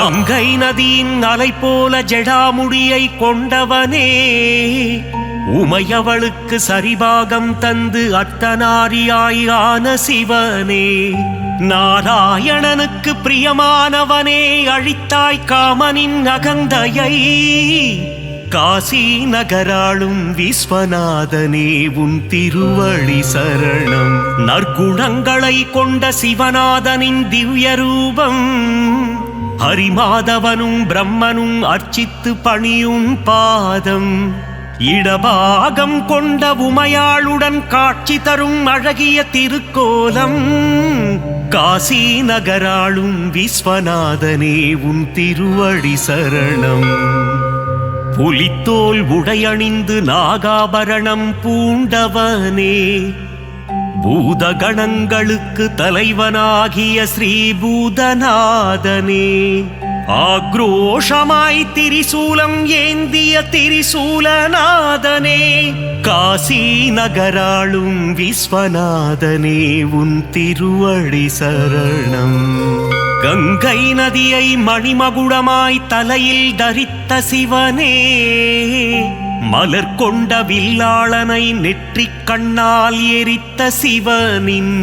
கங்கை நதியின் அலை போல ஜடாமுடியை கொண்டவனே, உமையவளுக்கு சரிபாகம் தந்து அர்த்தநாரியாயான சிவனே, நாராயணனுக்கு பிரியமானவனே, அழித்தாய் காமனின் அகந்தையை. காசி நகராளும் விஸ்வநாதனே உன் திருவடி சரணம். நற்குணங்களை கொண்ட சிவநாதனின் திவ்ய ரூபம், ஹரிமாதவனும் பிரம்மனும் அர்ச்சித்து பணியும் பாதம், இடபாகம் கொண்ட உமையாளுடன் காட்சி தரும் அழகிய திருக்கோலம். காசி நகராளும் விஸ்வநாதனே உன் திருவடி சரணம். புலித்தோல் உடையணிந்து நாகாபரணம் பூண்டவனே, பூதகணங்களுக்கு தலைவனாகிய ஸ்ரீபூதநாதனே, ஆக்ரோஷமாய் திரிசூலம் ஏந்திய திரிசூலநாதனே, காசி நகராளும் விஸ்வநாதனே உன் திருவடி சரணம். கங்கை நதியை மணிமகுடமாய் தலையில் தரித்த சிவனே, மலர் கொண்ட வில்லாளனை நெற்றிக் கண்ணால் எரித்த சிவனின்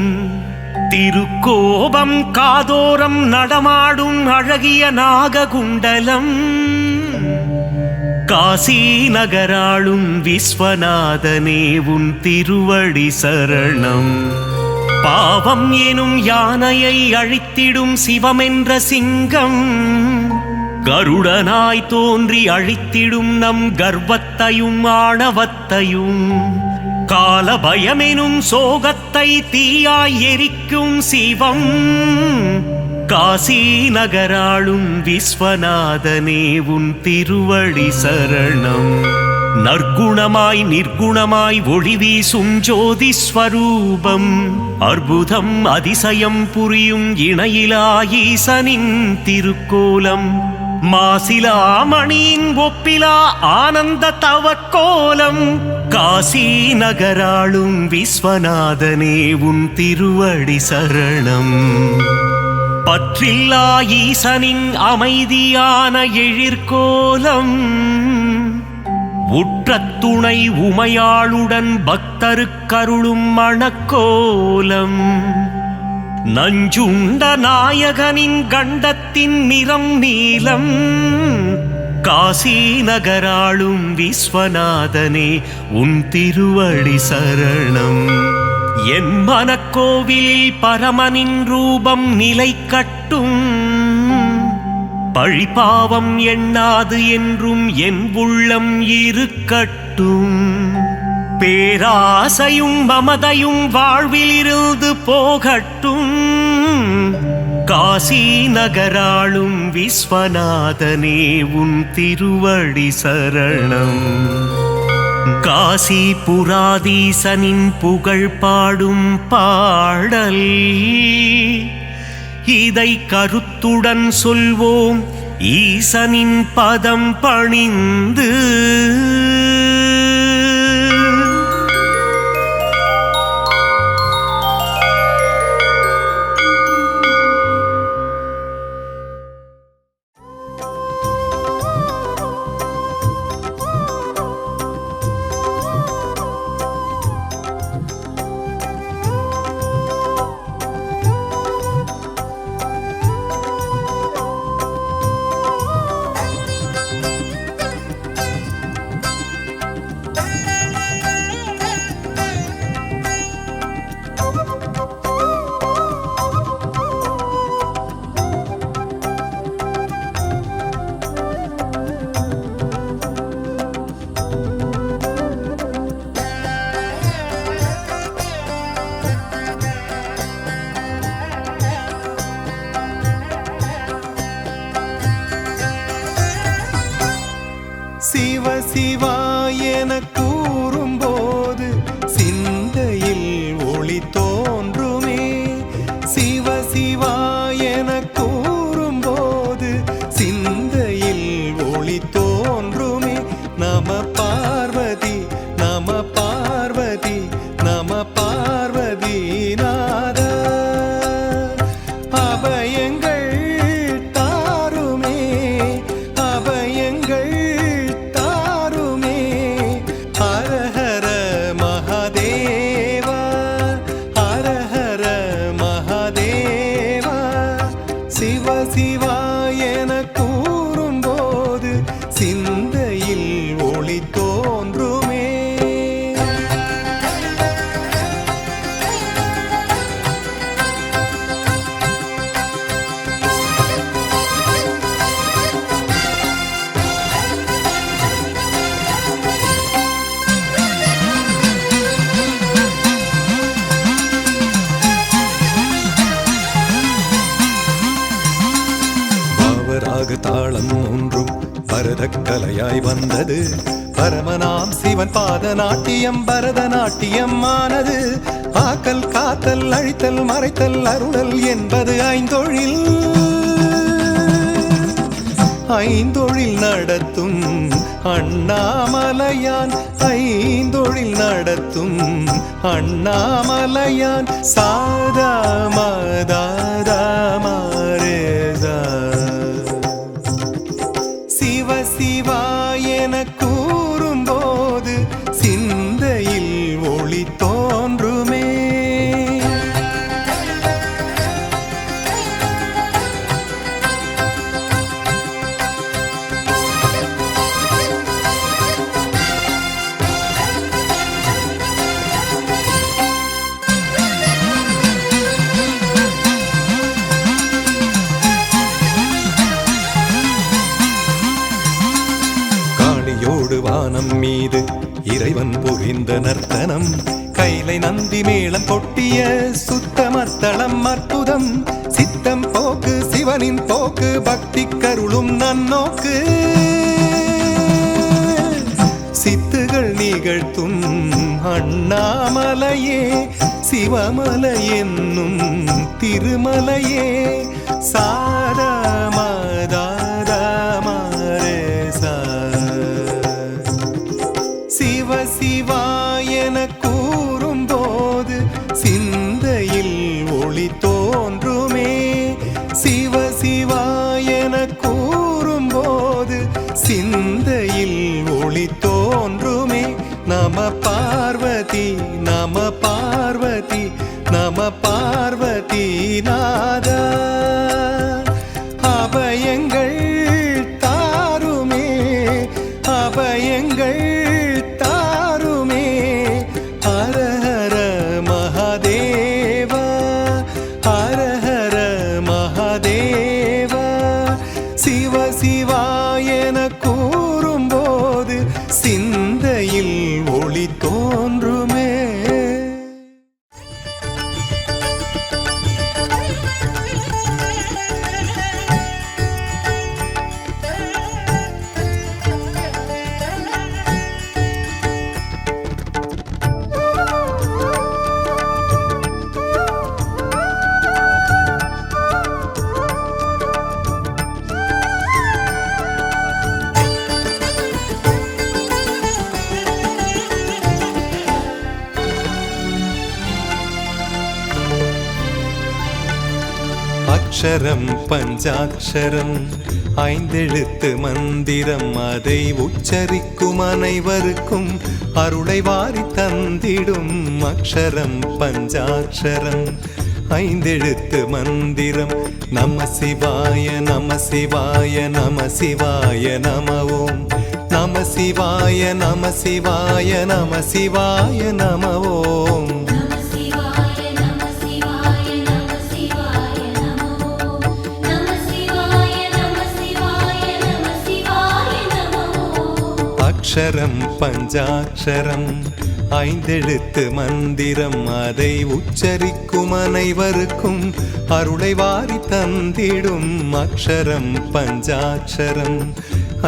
திருக்கோபம் காதோரம் நடமாடும் அழகிய நாககுண்டலம். காசி நகராளும் விஸ்வநாதனே உன் திருவடி சரணம். பாவம் எனும் யானையை அழித்திடும் சிவமென்ற சிங்கம், கருடனாய் தோன்றி அழித்திடும் நம் கர்வத்தையும் ஆணவத்தையும், கால பயமெனும் சோகத்தை தீயாய் எரிக்கும் சிவம். காசி நகராளும் விஸ்வநாதனே உன் திருவடி சரணம். நற்குணமாய் நிர்குணமாய் ஒளி வீசும் ஜோதி ஸ்வரூபம், அற்புதம் அதிசயம் புரியும் இணையிலா ஈசனின் திருக்கோலம், மாசிலாமணியின் ஒப்பிலா ஆனந்த தவக்கோலம். காசி நகராளும் விஸ்வநாதனே உன் திருவடி சரணம். பற்றில்லா ஈசனின் அமைதியான எழிற்கோலம், உற்ற துணை உமையாளுடன் பக்தருக்கருளும் மணக்கோலம், நஞ்சுண்ட நாயகனின் கண்டத்தின் நிறம் நீலம். காசி நகராளும் விஸ்வநாதனே உன் திருவடி சரணம். என் மனக்கோவிலில் பரமனின் ரூபம் நிலை கட்டும், பழிபாவம் எண்ணாது என்றும் என் உள்ளம் இருக்கட்டும். பேராசையும் மமதையும் வாழ்விலிருந்து போகட்டும். காசி நகராளும் விஸ்வநாதனே உன் திருவடி சரணம். காசி புராதீசனின் புகழ் பாடும் பாடல், இதை கருத்துடன் சொல்வோம் ஈசனின் பதம் பணிந்து. சிவ சிவா என கூறும்போது சிந்தையில் ஒளி தோன்றுமே. சிவ சிவா என கூறும்போது சிந்தையில் ஒளி தோன்றுமே. நம பார்வதி நம பார்வதி நம பார்வதி நாத. அபயங்கள் தாருமே பரதக்கலையாய் வந்தது. பரமனாம் சிவன் பாத நாட்டியம் பரதநாட்டியம் ஆனது. ஆக்கல் காத்தல் அழித்தல் மறைத்தல் அருளல் என்பது ஐந்தொழில். ஐந்தொழில் நடத்தும் அண்ணாமலையான், ஐந்தொழில் நடத்தும் அண்ணாமலையான். சாதா மதாதா மாரேதா சிவ சிவா என கூறும்போது சிந்தையில் ஒளி தோன்றுமே. வானம் மீது இறைவன் புரிந்த நர்த்தனம், கைலை நந்தி மேளம் கொட்டிய சுத்தமத்தளம் அற்புதம். சித்தம் போக்கு சிவனின் போக்கு பக்தி கருளும் நன்னோக்கு. சித்துகள் நிகழ்த்தும் அண்ணாமலையே சிவமலை என்னும் திருமலையே. சாரா மதாதா மாரேசா சிவ சிவா என கூறும்போது சிந்தையில் ஒளி தோன்றுமே. சிவ சிவா என கூறும்போது சிந்தையில் ஒளி தோன்றுமே. நம பார்வதி நம பார்வதி நம பார்வதி நாதா. அபயங்கள் தாருமே அபயங்கள் தாருமே. ஹர ஹர மகாதேவா ஹர ஹர மகாதேவா. சிவ சிவா என கூறும்போது சிந்தையில் ஒளி தோன்றுமே. அக்ஷரம் பஞ்சாட்சரம் ஐந்தெழுத்து மந்திரம், அதை உச்சரிக்கும் அனைவருக்கும் அருளை வாரி தந்திடும். அக்ஷரம் பஞ்சாட்சரம் ஐந்தெழுத்து மந்திரம். நம சிவாய நம சிவாய நம சிவாய நம ஓம். நம சிவாய நம சிவாய நம சிவாய நம ஓம். அக்ஷரம் பஞ்சாட்சரம் ஐந்தெழுத்து மந்திரம், அதை உச்சரிக்கும் அனைவருக்கும் அருளை வாரி தந்திடும். அக்ஷரம் பஞ்சாட்சரம்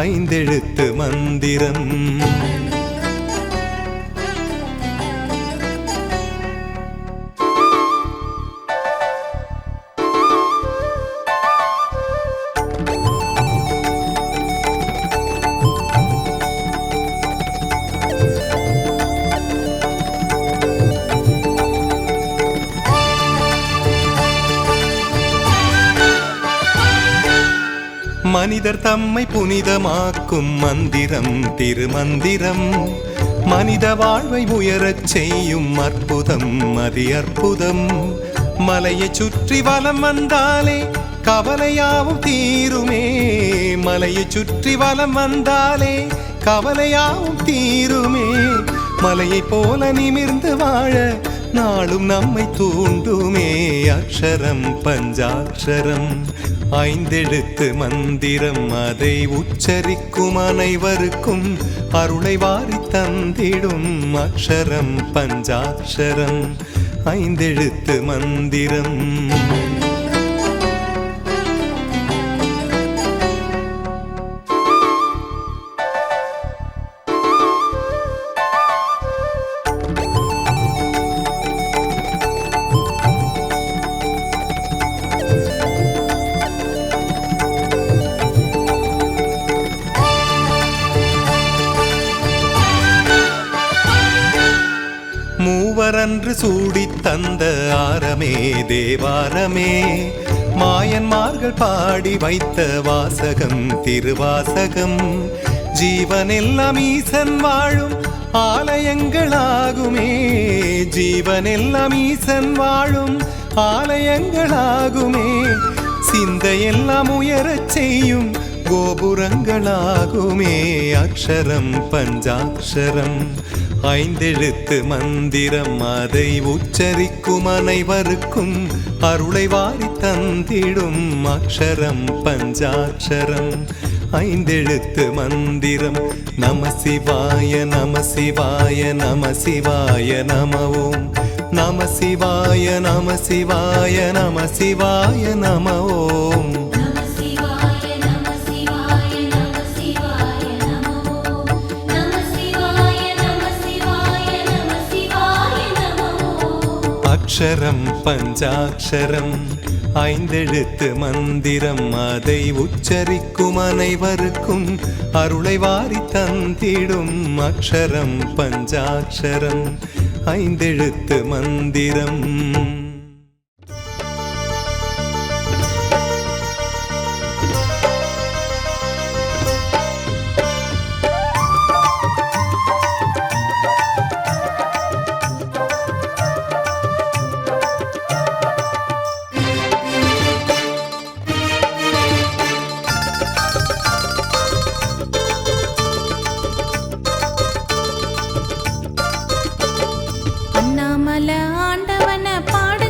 ஐந்தெழுத்து மந்திரம். மனிதர் தம்மை புனிதமாக்கும் மந்திரம் திருமந்திரம். மனித வாழ்வை உயரச் செய்யும் அற்புதம் அதி அற்புதம். மலையை சுற்றி வலம் வந்தாலே கவலையாவும் தீருமே. மலையை சுற்றி வலம் வந்தாலே கவலையாவும் தீருமே. மலையை போல நிமிர்ந்து வாழ நாளும் நம்மை தூண்டுமே. அக்ஷரம் பஞ்சாட்சரம் ஐந்தெழுத்து மந்திரம், அதை உச்சரிக்கும் அனைவருக்கும் அருளை வாரி தந்திடும். அக்ஷரம் பஞ்சாட்சரம் ஐந்தெழுத்து மந்திரம். அன்று சூடித் தந்த ஆரமே தேவாரமே மாயன்மார்கள் பாடி வைத்த வாசகம் திருவாசகம் ஜீவனெல்லாம் ஈசன் வாழும் ஆலயங்களாகுமே ஜீவனெல்லாம் ஈசன் வாழும் ஆலயங்களாகுமே சிந்தையெல்லாம் உயரச் செய்யும் கோபுரங்களாகுமே அக்ஷரம் பஞ்சாட்சரம் ஐந்தெழுத்து மந்திரம் அதை உச்சரிக்கும் அனைவருக்கும் அருளை வாரி தந்திடும் அக்ஷரம் பஞ்சாட்சரம் ஐந்தெழுத்து மந்திரம் நம சிவாய நம சிவாய நம சிவாய நம ஓம் நம சிவாய நம சிவாய நம சிவாய நம ஓம் அக்ஷரம் பஞ்சாட்சரம் ஐந்தெழுத்து மந்திரம் அதை உச்சரிக்கும் அனைவருக்கும் அருளை வாரி தந்திடும் அக்ஷரம் பஞ்சாட்சரம் ஐந்தெழுத்து மந்திரம் அண்ணாமலை ஆண்டவன பாட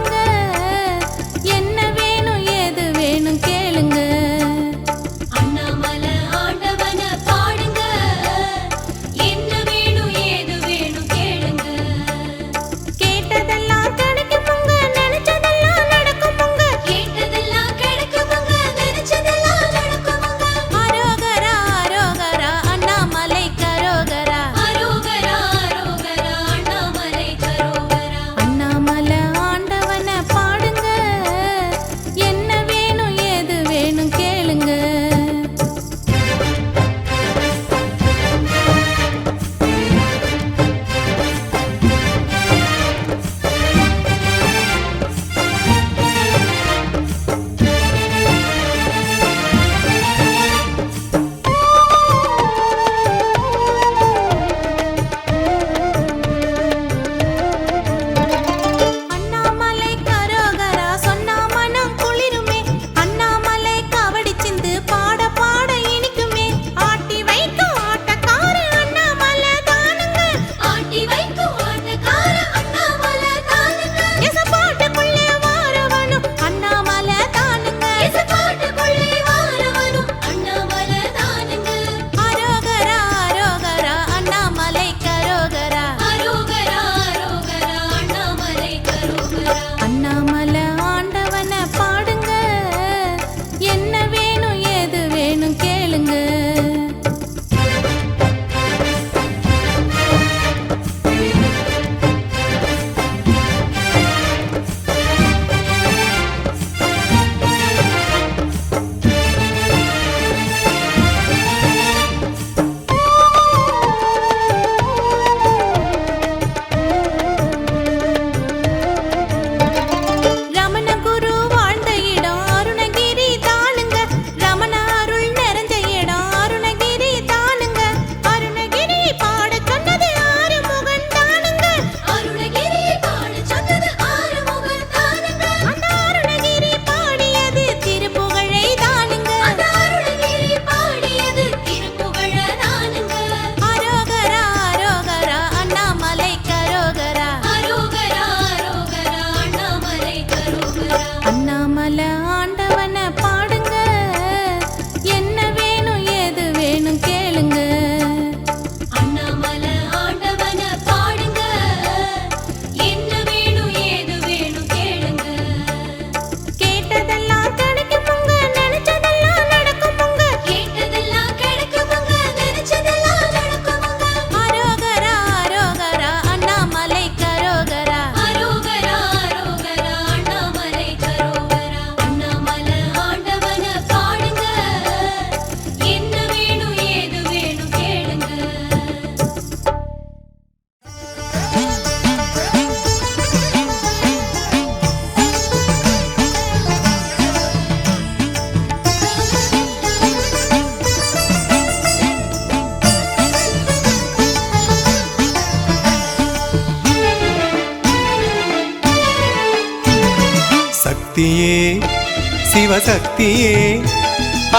சக்தியே சிவசக்தியே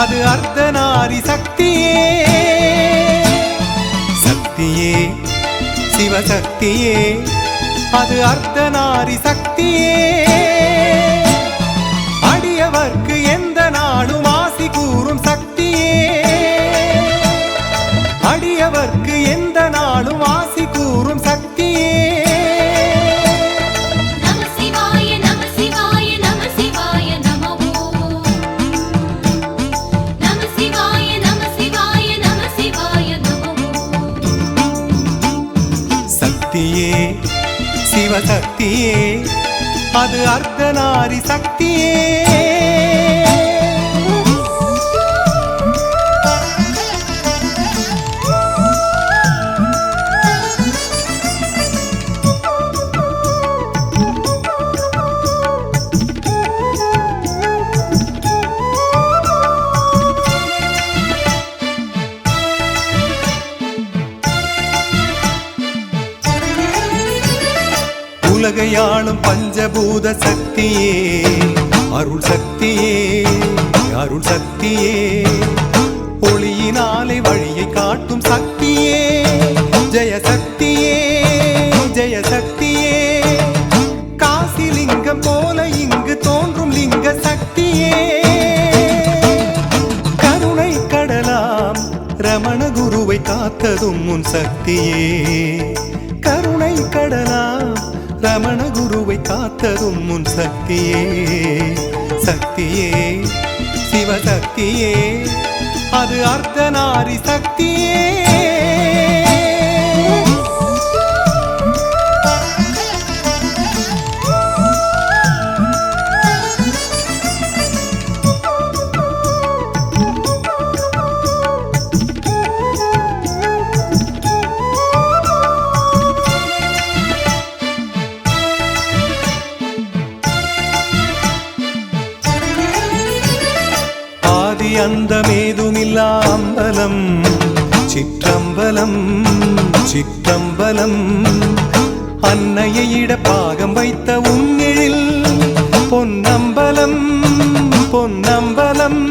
அது அர்த்தநாரி சக்தியே சக்தியே சிவசக்தியே அது அர்த்தநாரி சக்தியே அடியவர்க்கு எந்த நாளும் ஆசி கூறும் சக்தியே அடியவர்க்கு எந்த நாளும் ஆசி கூறும் சக்தியே சக்தியே சிவசக்தியே அது அர்த்தநாரி சக்தியே உலகையாளும் பஞ்சபூத சக்தியே அருள் சக்தியே அருள் சக்தியே ஒளியினாலே வழியை காட்டும் சக்தியே ஜெய சக்தியே ஜெய சக்தியே காசி லிங்கம் போல இங்கு தோன்றும் லிங்க சக்தியே கருணை கடலாம் ரமண குருவை காத்ததும் உன் சக்தியே கருணை கடலாம் ரமண குருவை காத்ததும் உன் சக்தியே சக்தியே சிவசக்தியே அது அர்த்தநாரி சக்தியே அந்தமேதுமில்லா அம்பலம் சிற்றம்பலம் சிற்றம்பலம் அன்னையை இட பாகம் வைத்த உன்னிழில் பொன்னம்பலம் பொன்னம்பலம்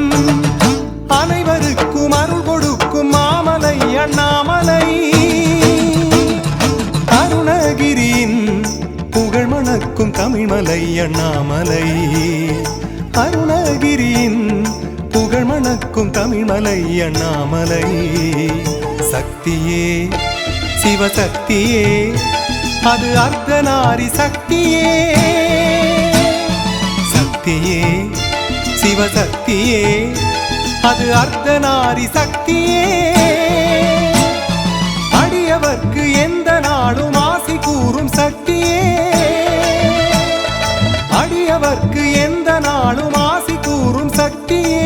அனைவருக்கும் அருள் கொடுக்கும் மாமலை அண்ணாமலை அருணகிரியின் புகழ் மணக்கும் தமிழ்மலை அண்ணாமலை அருணகிரியின் புகழ் மணக்கும் தமிழ்மலை அண்ணாமலை சக்தியே சிவசக்தியே அது அர்த்தநாரி சக்தியே சக்தியே சிவசக்தியே அது அர்த்தநாரி சக்தியே அடியவர்க்கு எந்த நாளும் ஆசி கூறும் சக்தியே அடியவர்க்கு எந்த நாளும் ஆசி கூறும் சக்தியே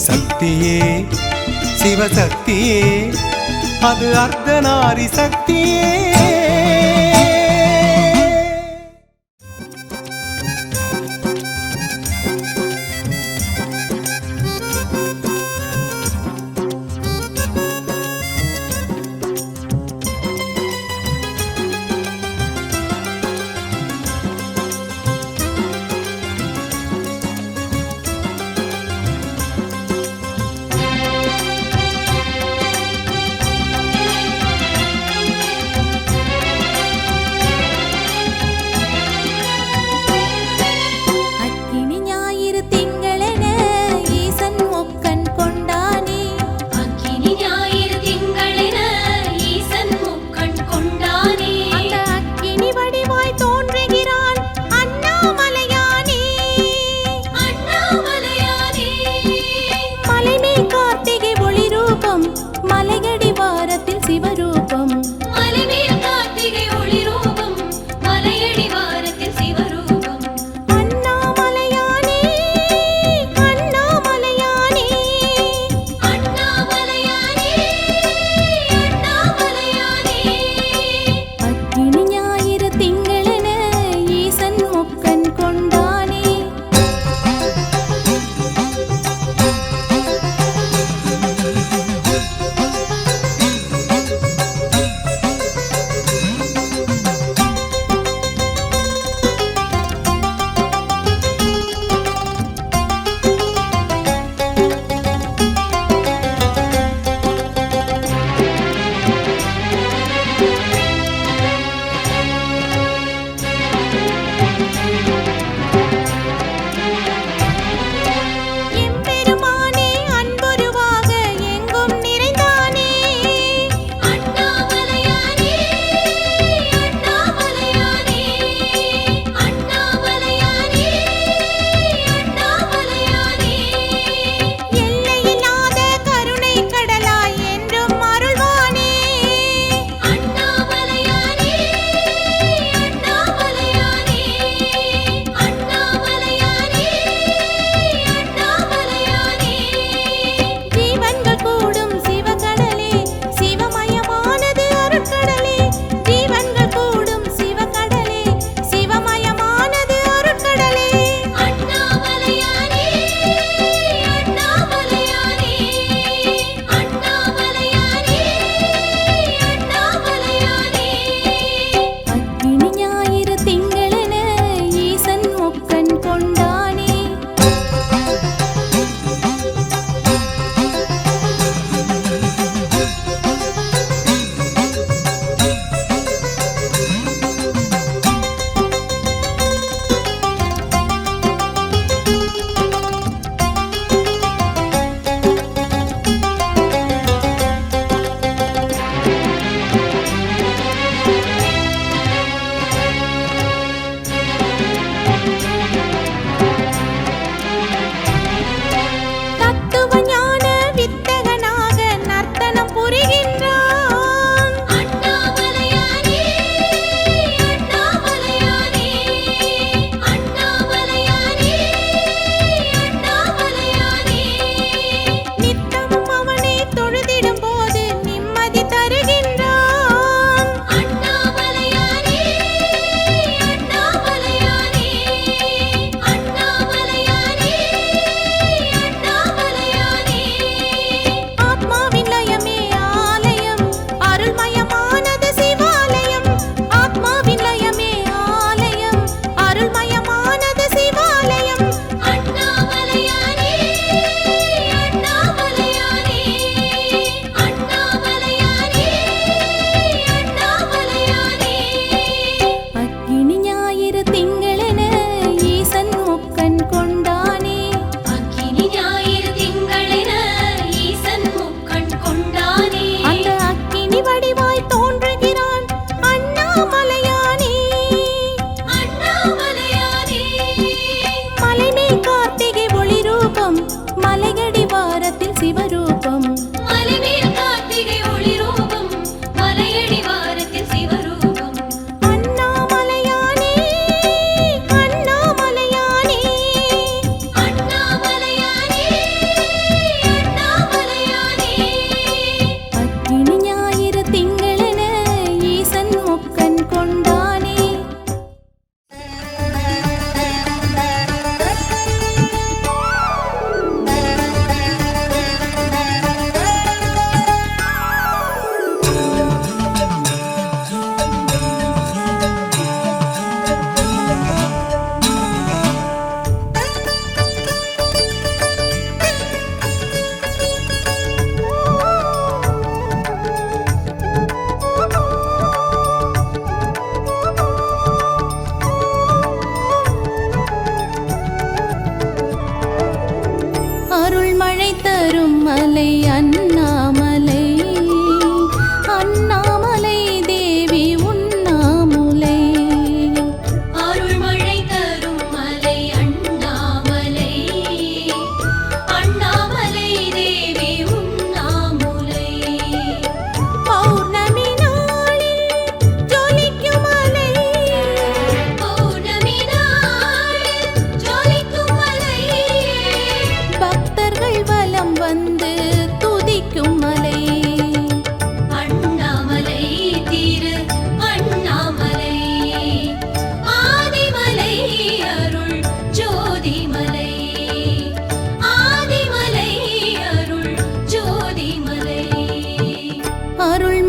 சக்தியே சிவசக்தியே அது அர்த்தநாரி சக்தியே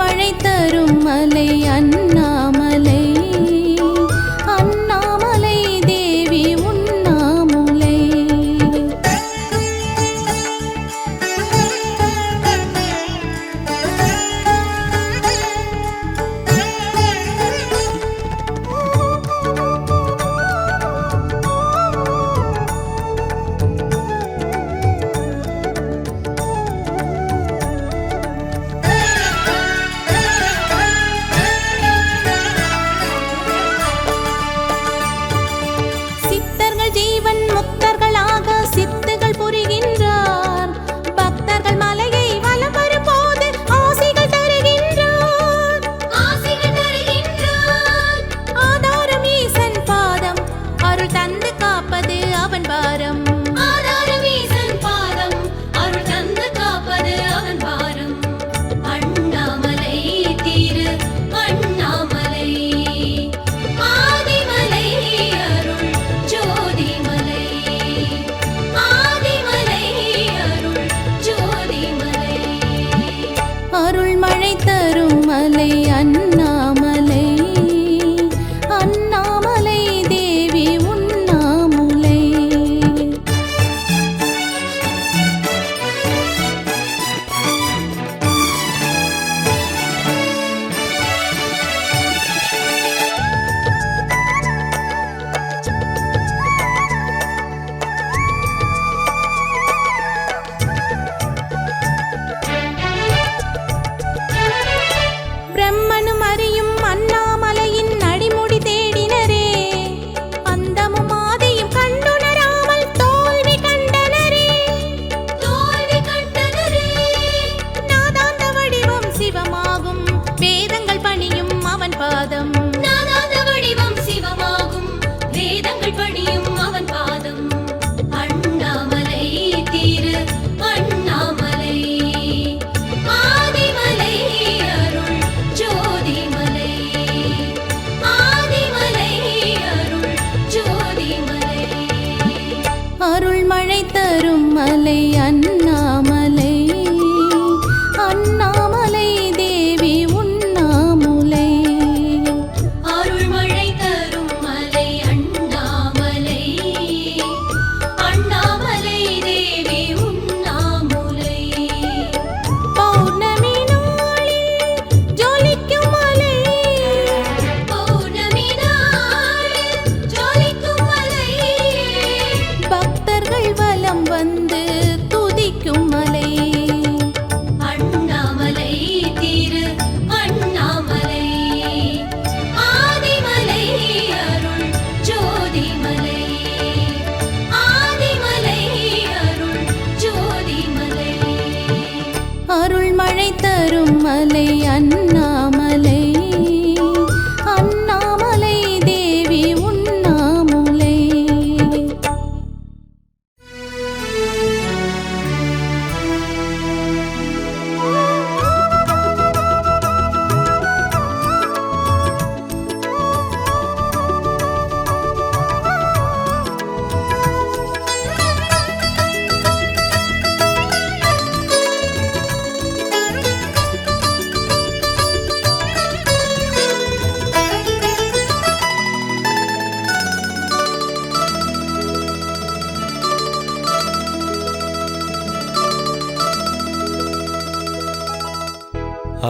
மழை தரும் மலை அண்ணாமலை, அண்ணாமலை தேவி உண்ணாமுலை. அருள் மழை தரும் மலை அண்ணாமலை, அண்ணாமலை தேவி உண்ணாமுலை. பிரம்மனும் அறியும் அண்ணாமலையின் அடிமுடி தேடினரே, அந்தமும் ஆதியும் கண்டுணராமல் தோல்வி கண்டனரே, தோல்வி கண்டனரே. நாதாந்த வடிவம் சிவமாகும் வேதங்கள் பணியும் அவன் பாதம், நாதாந்த வடிவம் சிவமாகும் வேதங்கள் பணியும் அவன் பாதம். அண்ணாமலை திரு அண்ணாமலை, ஆதிமலை அருள் ஜோதிமலை, ஆதிமலை அருள் ஜோதிமலை. அருள் மழை தரும் மலை அண்ணாமலை, அண்ணாமலை தேவி உண்ணாமுலை. அருள் மழை தரும் மலை அண்ணாமலை, அண்ணாமலை தேவி உண்ணாமுலை. பௌர்ணமி நாளில் ஜொலிக்கும் மலை, பௌர்ணமி நாளில் ஜொலிக்கும் மலை. பக்தர்கள் வலம் வந்து துதிக்கும் மலை. அண்ணாமலை திரு அண்ணாமலை, ஆதிமலை அருள் ஜோதிமலை, ஆதிமலை அருள் ஜோதிமலை. அருள் மழை தரும் மலை அண்ணாமலை, அண்ணாமலை தேவி உண்ணாமுலை.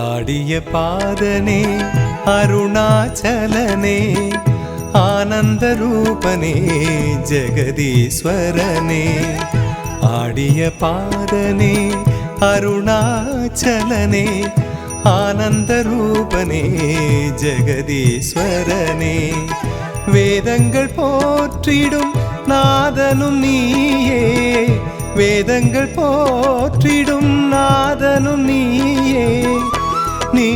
ஆடிய பாதனே அருணாச்சலனே, ஆனந்த ரூபனே ஜெகதீஸ்வரனே. ஆடிய பாதனே அருணாச்சலனே, ஆனந்த ரூபனே ஜெகதீஸ்வரனே. வேதங்கள் போற்றிடும் நாதனும் நீயே, வேதங்கள் போற்றிடும் நாதனும் நீயே. நீ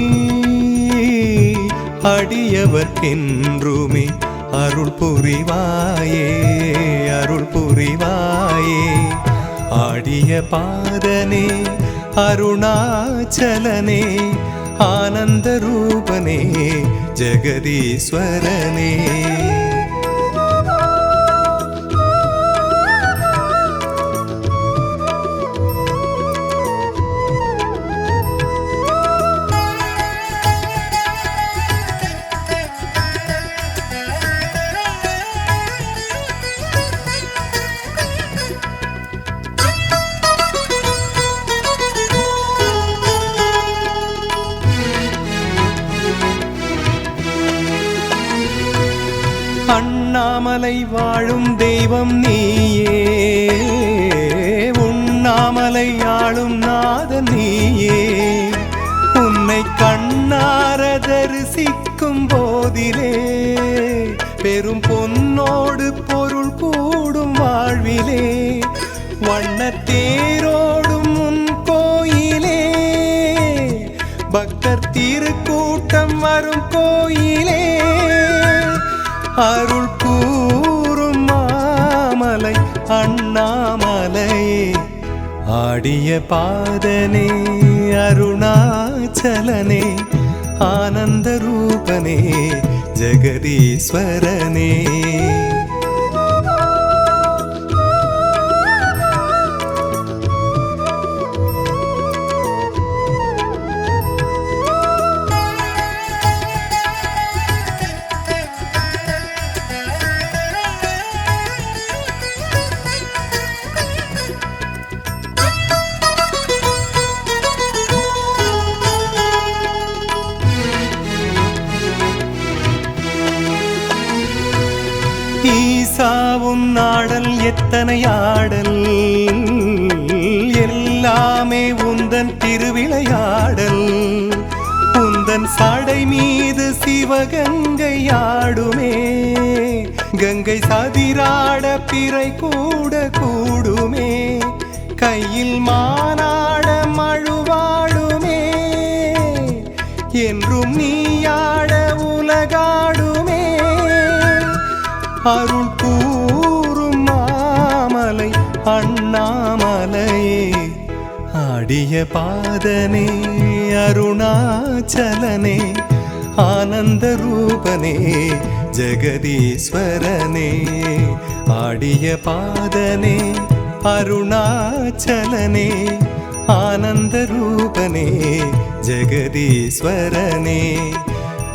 அடியவர்க்கென்றுமே அருள் புரிவாயே, அருள் புரிவாயே. ஆடிய பாதனே அருணாச்சலனே, ஆனந்த ரூபனே ஜெகதீஸ்வரனே. அண்ணாமலை வாழும் தெய்வம் நீயே, உண்ணாமலை ஆளும் நாதன் நீயே. உன்னை கண்ணார தரிசிக்கும் போதிலே பெரும் பொன்னோடு பொருள் கூடும் வாழ்விலே. வண்ணத்தேரோடும் உன் கோயிலே, பக்தர் திருக்கூட்டம் வரும் கோயிலே. அருள் கூறும் மாமலை அண்ணாமலையே, ஆடிய பாதனே அருணாச்சலனே, ஆனந்த ரூபனே ஜெகதீஸ்வரனே. ஈசாவும் நாடல் எத்தனை ஆடல், எல்லாமே உந்தன் திருவிளையாடல். உந்தன் சடை மீது சிவகங்கை ஆடுமே, கங்கை சதிராட பிறை கூட கூடுமே. கையில் மானாட மழுவாடுமே, என்றும் நீயாட உலகாடுமே. அருள் கூறும் மாமலை அண்ணாமலையே, ஆடிய பாதனே அருணாச்சலனே, ஆனந்த ரூபனே ஜெகதீஸ்வரனே. ஆடிய பாதனே அருணாச்சலனே, ஆனந்த ரூபனே ஜெகதீஸ்வரனே.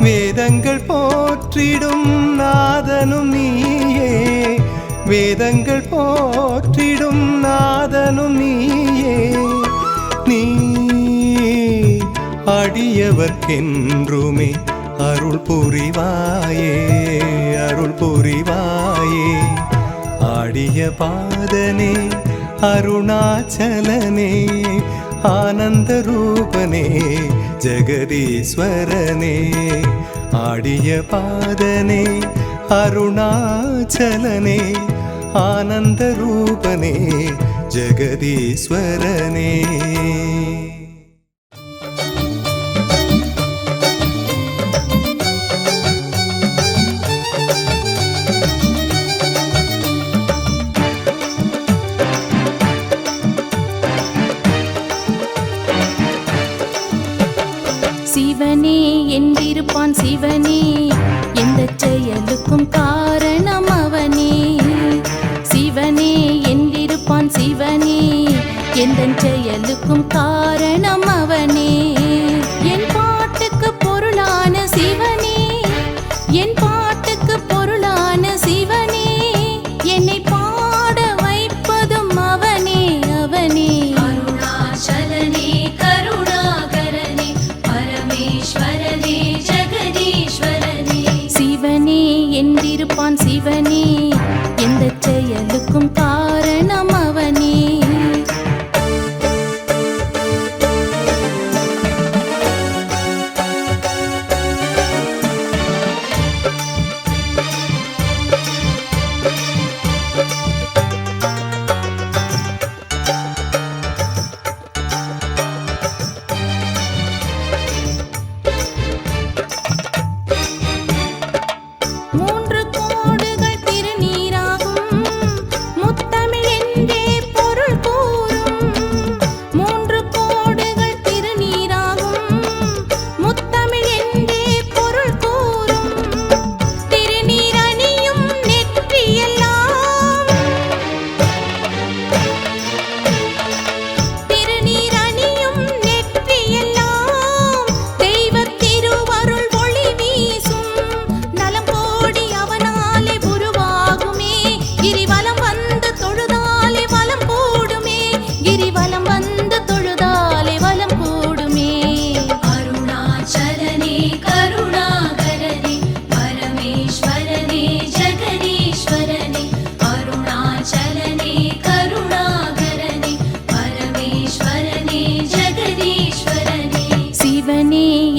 வேதங்கள் போற்றிடும் நாதனும் நீயே, வேதங்கள் போற்றிடும் நாதனும் நீயே. நீ அடியவர்க்கென்றுமே அருள் புரிவாயே, அருள் புரிவாயே. ஆடிய பாதனே அருணாச்சலனே, ஆனந்த ரூபனே ஜெகதீஸ்வரனே. ஆடிய பாதனே அருணாச்சலனே, ஆனந்த ரூபனே ஜெகதீஸ்வரனே. சிவனே என்றிருப்பான் சிவனே, எந்த செயலுக்கும் காரணம் அவனே. சிவனே என்றிருப்பான் சிவனே, எந்த செயலுக்கும் காரணம் அவனே. என் பாட்டுக்கு பொருளான சிவனே, என் பாட்டுக்கு பொருளான சிவனே, என்னை பாட வைப்பதும் அவனே அவனே. அருணாச்சலனே கருணாகரனே பரமேஸ்வரனே ஜெகதீஸ்வரனே. சிவனே என்றிருப்பான் சிவனே, எந்த செயலுக்கும் காரணம் அவனே.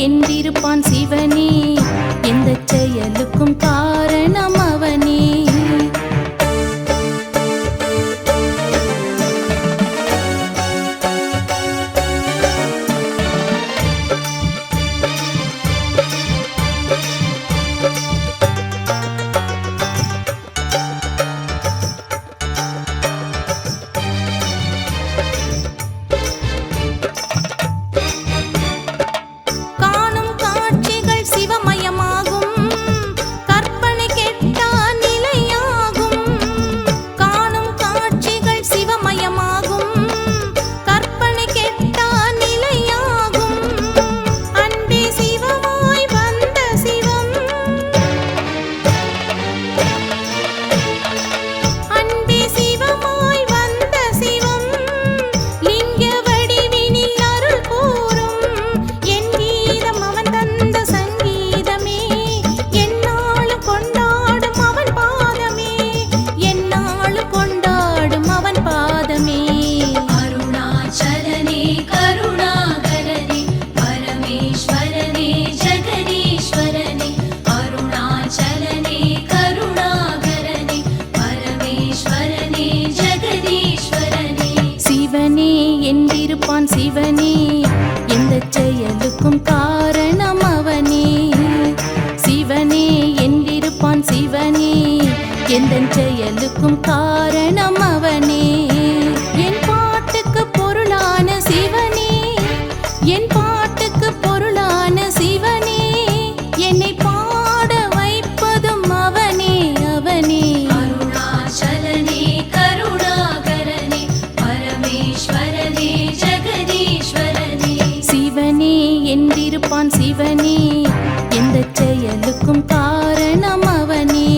என்றிருப்பான் சிவனே எந்த செயலுக்கும் காரணம் அவனே. காணும் காட்சிகள் சிவமயமாகும், கற்பனை கெட்டா நிலையாகும். காணும் காட்சிகள் சிவமயமாகும், கற்பனை கெட்டா நிலையாகும். அன்பே சிவமாய் வந்த சிவம், அன்பே சிவமாய் வந்த சிவம், லிங்க வடிவினில் அருள் கூறும். என் கீதம் அவன் தந்த சங்கீதமே, எந்நாளும் கொண்டாடும் அவன் பாதமே, எந்நாளும் கொண்டாடும் அவன் பாதமே. அருணாச்சலனே கருணாகரனே பரமேஸ்வரனே ஜெகதீஸ்வரனே. அருணாச்சலனே கருணாகரனே பரமேஸ்வரனே ஜெகதீஸ்வரனே. சிவனே என்றிருப்பான் சிவனே எந்த செயலுக்கும் காரணம் அவனே. சிவனே என்றிருப்பான் சிவனே எந்த செயலுக்கும் காரணம் அவனே. என் பாட்டுக்கு பொருளான சிவனே, என் பாட்டுக்கு பொருளான சிவனே, என்னை பாட வைப்பதும் அவனே அவனே. அருணாச்சலனே கருணாகரனே பரமேஸ்வரனே ஜெகதீஸ்வரனே. சிவனே என்றிருப்பான் சிவனே எந்த செயலுக்கும் காரணம் அவனே.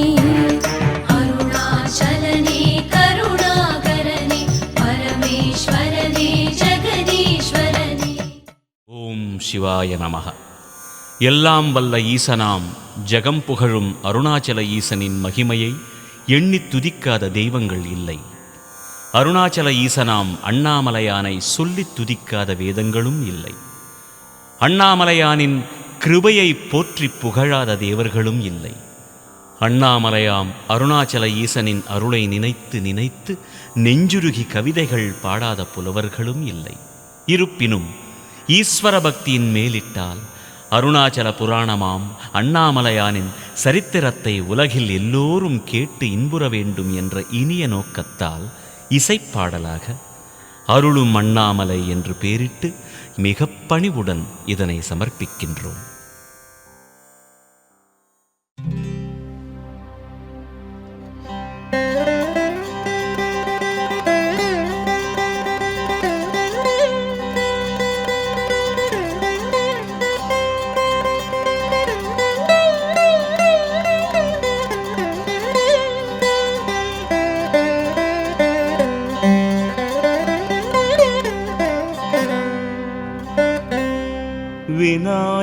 அருணாச்சலனே கருணாகரனே பரமேஸ்வரனே ஜெகதீஸ்வரனே. ஓம் சிவாய நமः. எல்லாம் வல்ல ஈசனாம் ஜெகம் புகழும் அருணாச்சல ஈசனின் மகிமையை எண்ணித் துதிக்காத தெய்வங்கள் இல்லை. அருணாச்சல ஈசனாம் அண்ணாமலையானை சொல்லித் துதிக்காத வேதங்களும் இல்லை. அண்ணாமலையானின் கிருபையை போற்றிப் புகழாத தேவர்களும் இல்லை. அண்ணாமலையாம் அருணாச்சல ஈசனின் அருளை நினைத்து நினைத்து நெஞ்சுருகி கவிதைகள் பாடாத புலவர்களும் இல்லை. இருப்பினும் ஈஸ்வர பக்தியின் மேலிட்டால் அருணாச்சல புராணமாம் அண்ணாமலையானின் சரித்திரத்தை உலகில் எல்லோரும் கேட்டு இன்புற வேண்டும் என்ற இனிய நோக்கத்தால் இசைப்பாடலாக அருளும் அண்ணாமலை என்று பேரிட்டு மிக பணிவுடன் இதனை சமர்ப்பிக்கின்றோம்.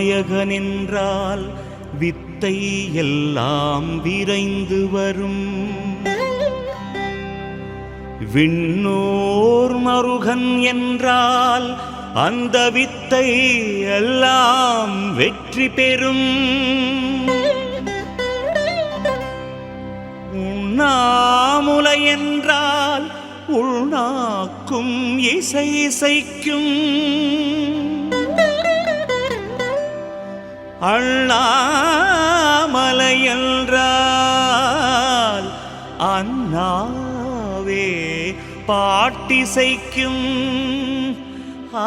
விநாயகனென்றால் வித்தை எல்லாம் விரைந்து வரும். விண்ணோர் மருகன் என்றால் அந்த வித்தை எல்லாம் வெற்றி பெறும். உண்ணாமுலை என்றால் உள்நாக்கும் இசை இசைக்கும். அண்ணாமலை என்றால் அண்ணாவே பாட்டிசைக்கும். ஆ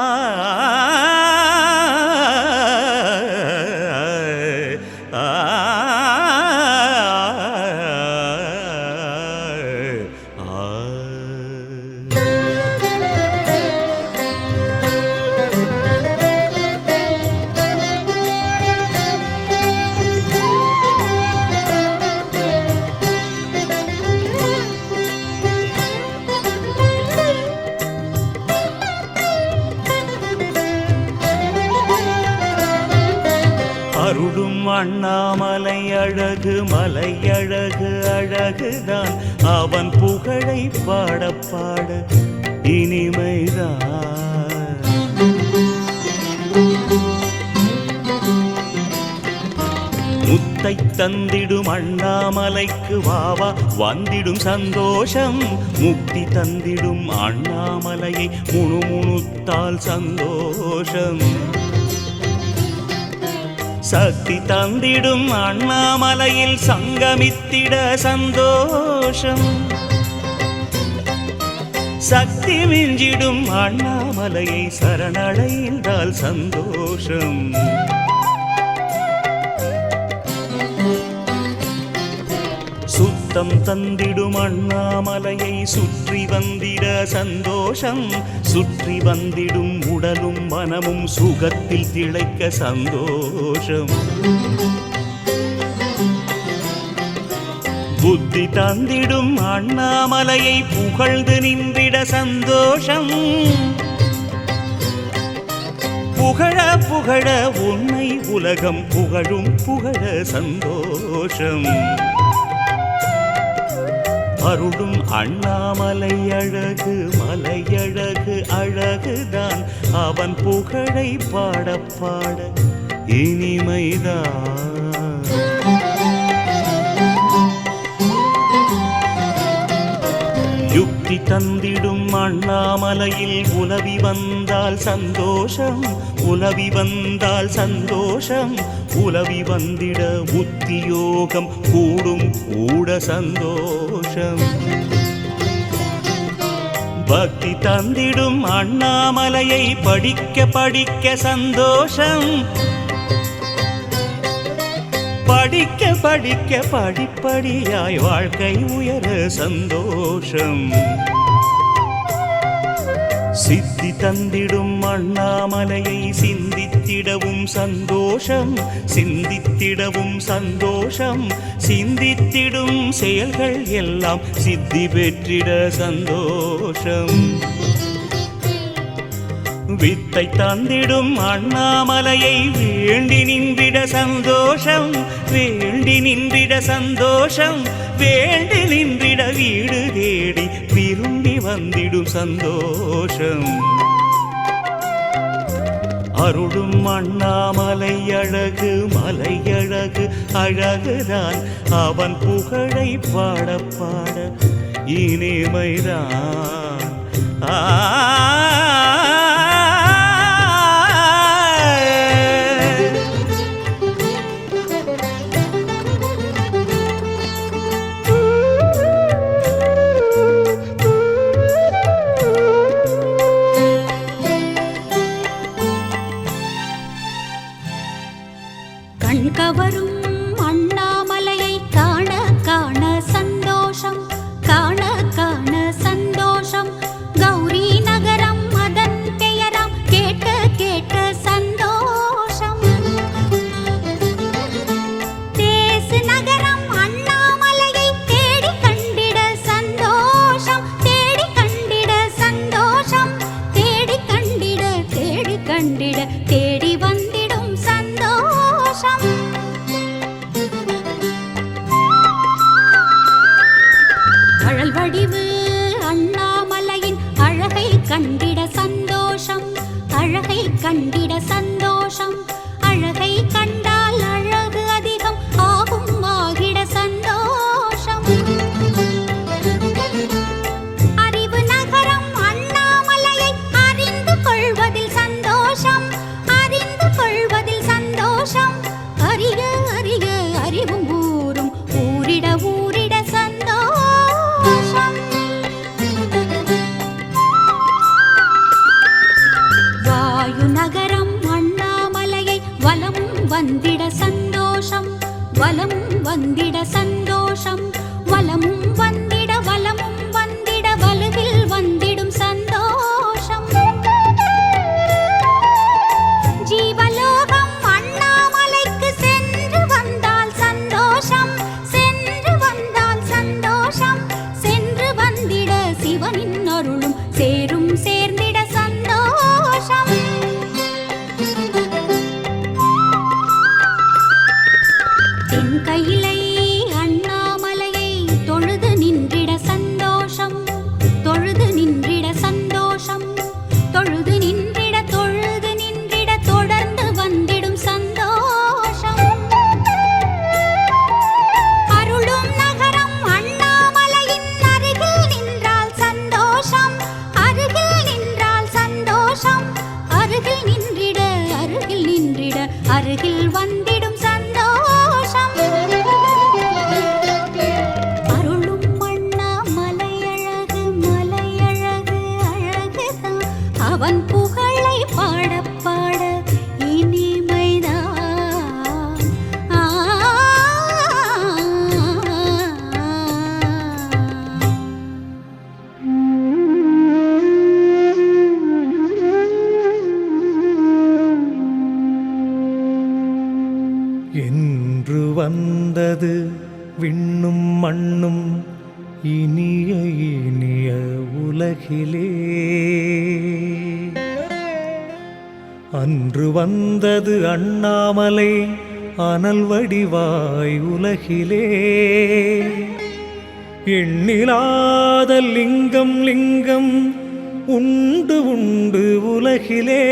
அருளும் அண்ணாமலை அழகு மலை அழகு அழகுதான். அவன் புகழை பாட பாட இனிமைதான். முத்தை தந்திடும் அண்ணாமலைக்கு வாவா வந்திடும் சந்தோஷம். முக்தி தந்திடும் அண்ணாமலையை முணுமுணுத்தால் சந்தோஷம். சக்தி தந்திடும் அண்ணாமலையில் சங்கமித்திட சந்தோஷம். சக்தி மிஞ்சிடும் அண்ணாமலையை சரணடைந்தால் சந்தோஷம். சுத்தம் தந்திடும் அண்ணாமலையை சுற்றி வந்திட சந்தோஷம். சுற்றி வந்திடும் உடலும் மனமும் சுகத்தில் திளைக்க சந்தோஷம். புத்தி தந்திடும் அண்ணாமலையை புகழ்ந்து நின்றிட சந்தோஷம். புகழ புகழ உன்னை உலகம் புகழும் புகழ சந்தோஷம். அருளும் அண்ணாமலை அழகு மலையழகு அழகுதான். அவன் புகழை பாட பாட இனிமைதான். யுக்தி தந்திடும் அண்ணாமலையில் உலவி வந்தால் சந்தோஷம். உலவி வந்தால் சந்தோஷம். உலவி வந்திட உத்தியோகம் கூடும் கூட சந்தோஷம். பக்தி தந்திடும் அண்ணாமலையை படிக்க படிக்க சந்தோஷம். படிக்க படிக்க படிப்படியாய் வாழ்க்கை உயர சந்தோஷம். சித்தி தந்திடும் அண்ணாமலையை சிந்தித்திடவும் சந்தோஷம். சிந்தித்திடவும் சந்தோஷம். சிந்தித்திடும் செயல்கள் எல்லாம் சித்தி பெற்றிட சந்தோஷம். வித்தை தந்திடும் அண்ணாமலையை வேண்டி நின்றிட சந்தோஷம். வேண்டி நின்றிட சந்தோஷம். வேண்டி நின்றிட வீடு தேடி விரும்பி வந்திடும் சந்தோஷம். அருளும் அண்ணாமலை அழகு மலையழகு அழகுதான். அவன் புகழை பாட பாட இனிமைதான். கண்கவரும் அண்ணாமலையை காண காண சந்தோஷம். காண காண சந்தோஷம். கௌரி நகரம் அதன் பெயராம் கேட்க கேட்க சந்தோஷம். தேசு நகரம் அண்ணாமலையை தேடி கண்டிட சந்தோஷம். தேடி கண்டிட சந்தோஷம். தேடி கண்டிட தேடி கண்டிட தேடி வந்திடும் சந்தோஷம். அழல் வடிவு அண்ணாமலையின் அழகை கண்டிட சந்தோஷம். அழகை கண்டிட சந்தோஷம். அழகை கண்டால் அழகு அதிகம் ஆகும் ஆகிட சந்தோஷம். அறிவு நகரம் அண்ணாமலையை அறிந்து கொள்வதில் சந்தோஷம். அறிந்து கொள்வதில் சந்தோஷம். அறிக அறிக அறிவும் ஊரும் ஊரிட ஊரிட சந்தோஷம். வாயு நகரம் அண்ணாமலையை வலமும் வந்திட சந்தோஷம். வலமும் வந்திட சந்தோஷம். வலமும் வந்திட வலமும் வந்திட வலுவில் வந்திடும் சந்தோஷம். ஜீவலோகம் அண்ணாமலைக்கு சென்று வந்தால் சந்தோஷம். சென்று வந்தால் சந்தோஷம். சென்று வந்திட சிவனின் அருளும் சேரும் சேர்ந்திட சந்தோஷம். தென்கையிலை அண்ணாமலையை தொழுது நின்றிட சந்தோஷம். தொழுது நின்றிட சந்தோஷம். தொழுது நின்றிட தொழுது நின்றிட தொடர்ந்து வந்திடும் சந்தோஷம். என்று வந்தது விண்ணும் மண்ணும் இனிய இனிய உலகிலே. அன்று வந்தது அண்ணாமலை அனல் வடிவாய் உலகிலே. எண்ணிலாத லிங்கம் லிங்கம் உண்டு உண்டு உலகிலே.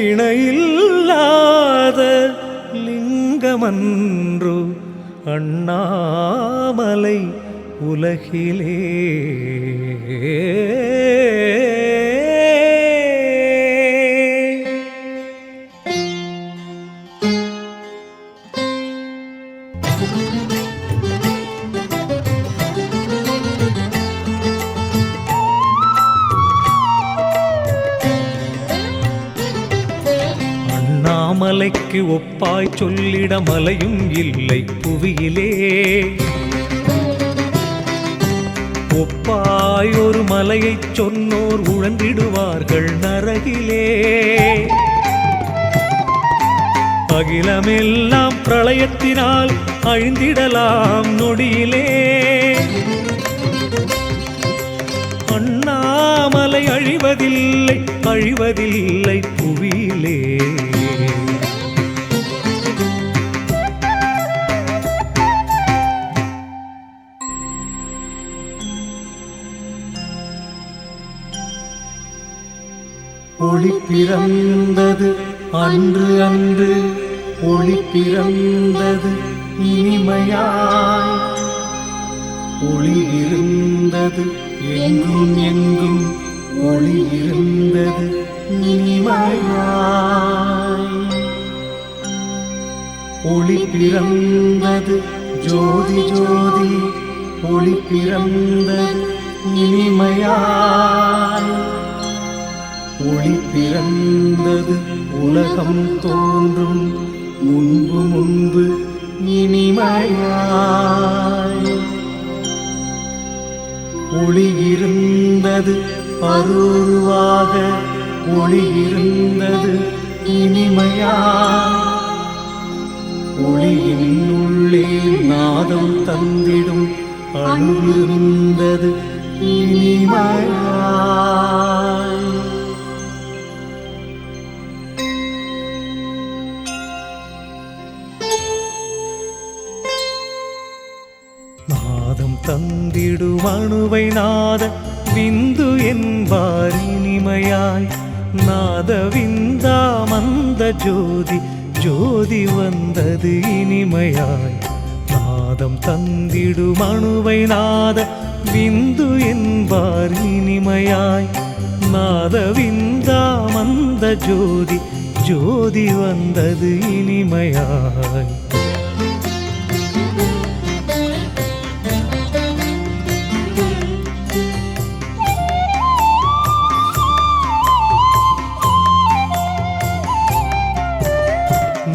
இணையில்லாத லிங்கமன்று அண்ணாமலை உலகிலே. அண்ணாமலைக்கு ஒப்பாய் சொல்லிட மலையும் இல்லை புவியிலே. ஒப்பாய் ஒரு மலையைச் சொன்னோர் உழந்திடுவார்கள் நரகிலே. அகிலமெல்லாம் பிரளயத்தினால் அழிந்திடலாம் நொடியிலே. அண்ணாமலை அழிவதில்லை அழிவதில்லை புவியிலே. ஒளி பிறந்தது அன்று அன்று ஒளி பிறந்தது இனிமையாய். ஒளி இருந்தது எங்கும் எங்கும் ஒளி இருந்தது இனிமையாய். ஒளி பிறந்தது ஜோதி ஜோதி ஒளி பிறந்தது இனிமையாய். ஒளி பிறந்தது உலகம் தோன்றும் முன்பு முன்பு இனிமையாய். ஒளி இருந்தது அருவாக ஒளி இருந்தது இனிமையாய். ஒளியின் உள்ளே நாதம் தந்திடும் அணுவிருந்தது இனிமையாய். நாதம் தந்திடும் அணுவை நாத விந்து என்பார் இனிமையாய். நாத விந்தா மந்த ஜோதி ஜோதி வந்தது இனிமையாய். நாதம் தந்திடும் அணுவை நாத விந்து என்பார் இனிமையாய். நாத விந்தா மந்த ஜோதி ஜோதி வந்தது இனிமையாய்.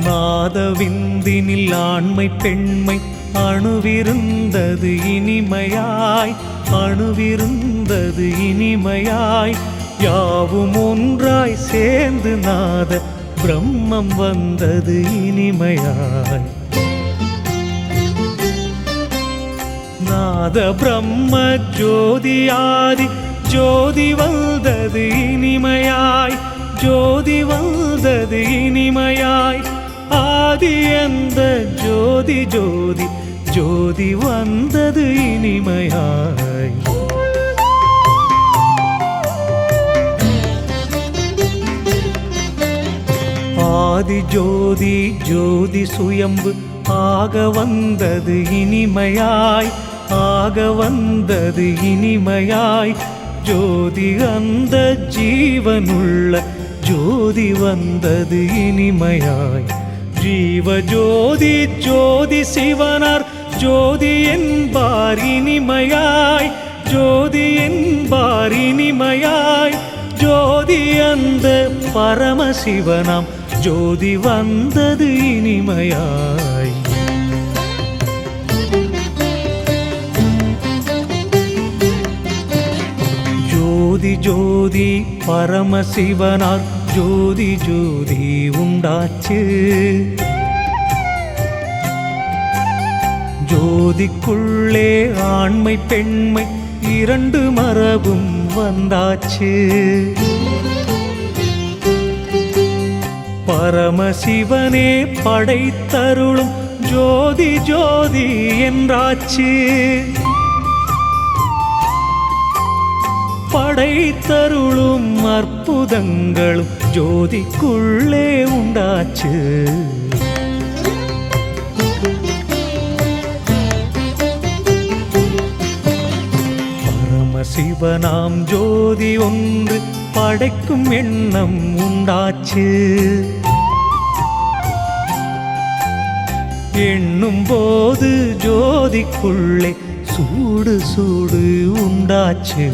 நாத விந்தினில் ஆண்மை பெண்மை அணுவிருந்தது இனிமையாய். அணுவிருந்தது இனிமையாய். யாவும் ஒன்றாய் சேர்ந்து நாத பிரம்மம் வந்தது இனிமையாய். நாத பிரம்ம ஜோதியாதி ஜோதி வந்தது இனிமையாய். ஜோதி வந்தது இனிமையாய். ஆதி அந்த ஜோதி ஜோதி ஜோதி வந்தது இனிமையாய். ஆதி ஜோதி ஜோதி சுயம்பு ஆக வந்தது இனிமையாய். ஆக வந்தது இனிமையாய். ஜோதி அந்த ஜீவனுள்ள ஜோதி வந்தது இனிமையாய். ஜீவ ஜோதி ஜோதி சிவனார் ஜோதி என்பார் இனிமையாய். ஜோதி என்பார் இனிமையாய். ஜோதி அந்த பரமசிவனாம் ஜோதி வந்தது இனிமையாய். ஜோதி ஜோதி பரமசிவனார் ஜோதி ஜோதி உண்டாச்சு. ஜோதிக்குள்ளே ஆண்மை பெண்மை இரண்டு மரபும் வந்தாச்சு. பரமசிவனே படைத்தருளும் ஜோதி ஜோதி என்றாச்சு. படைத்தருளும் அற்புதங்களும் ஜோதிக்குள்ளே உண்டாச்சு. பரமசிவனாம் ஜோதி ஒன்று படைக்கும் எண்ணம் உண்டாச்சு. எண்ணும் போது ஜோதிக்குள்ளே சூடு சூடு உண்டாச்சு.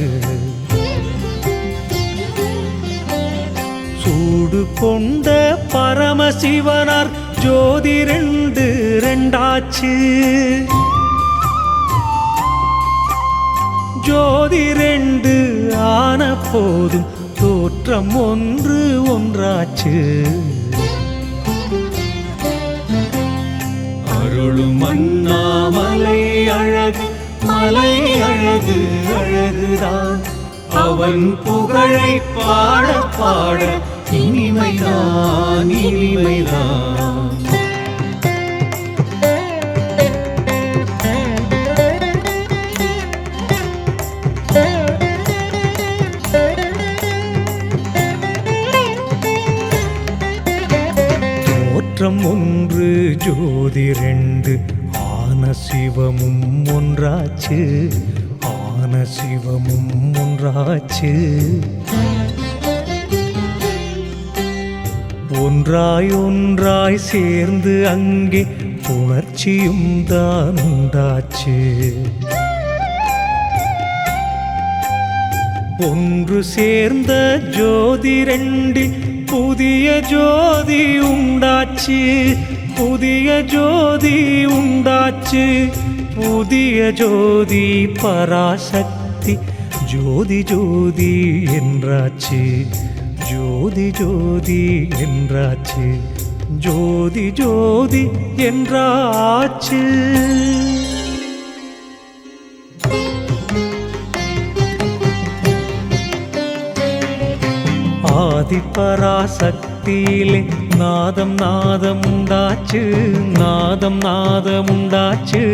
சூடு கொண்ட பரமசிவனார் ஜோதி ரெண்டு ரெண்டாச்சு. ஜோதி ரெண்டு ஆன போதும் தோற்றம் ஒன்று ஒன்றாச்சு. அருளும் அண்ணாமலை அழகு மலை அழகு அழகுதான். அவன் புகழை பாட பாட இனிமைதான் இனிமைதான். தோற்றம் ஒன்று ஜோதி ரெண்டு ஆன சிவமும் ஒன்றாச்சு. ஆன சிவமும் ஒன்றாச்சு. ஒன்றாய் ஒன்றாய் சேர்ந்து அங்கே உணர்ச்சியும் தான் உண்டாச்சு. ஒன்று சேர்ந்த ஜோதி ரெண்டில் புதிய ஜோதி உண்டாச்சு. புதிய ஜோதி உண்டாச்சு. புதிய ஜோதி பராசக்தி ஜோதி ஜோதி என்றாச்சு. ஜோதி ஜோதி என்றாச்சு. ஜோதி ஜோதி என்றாச்சு. ஆதிபராசக்தியிலே நாதம் நாதம் உண்டாச்சு. நாதம் நாதம் உண்டாச்சு.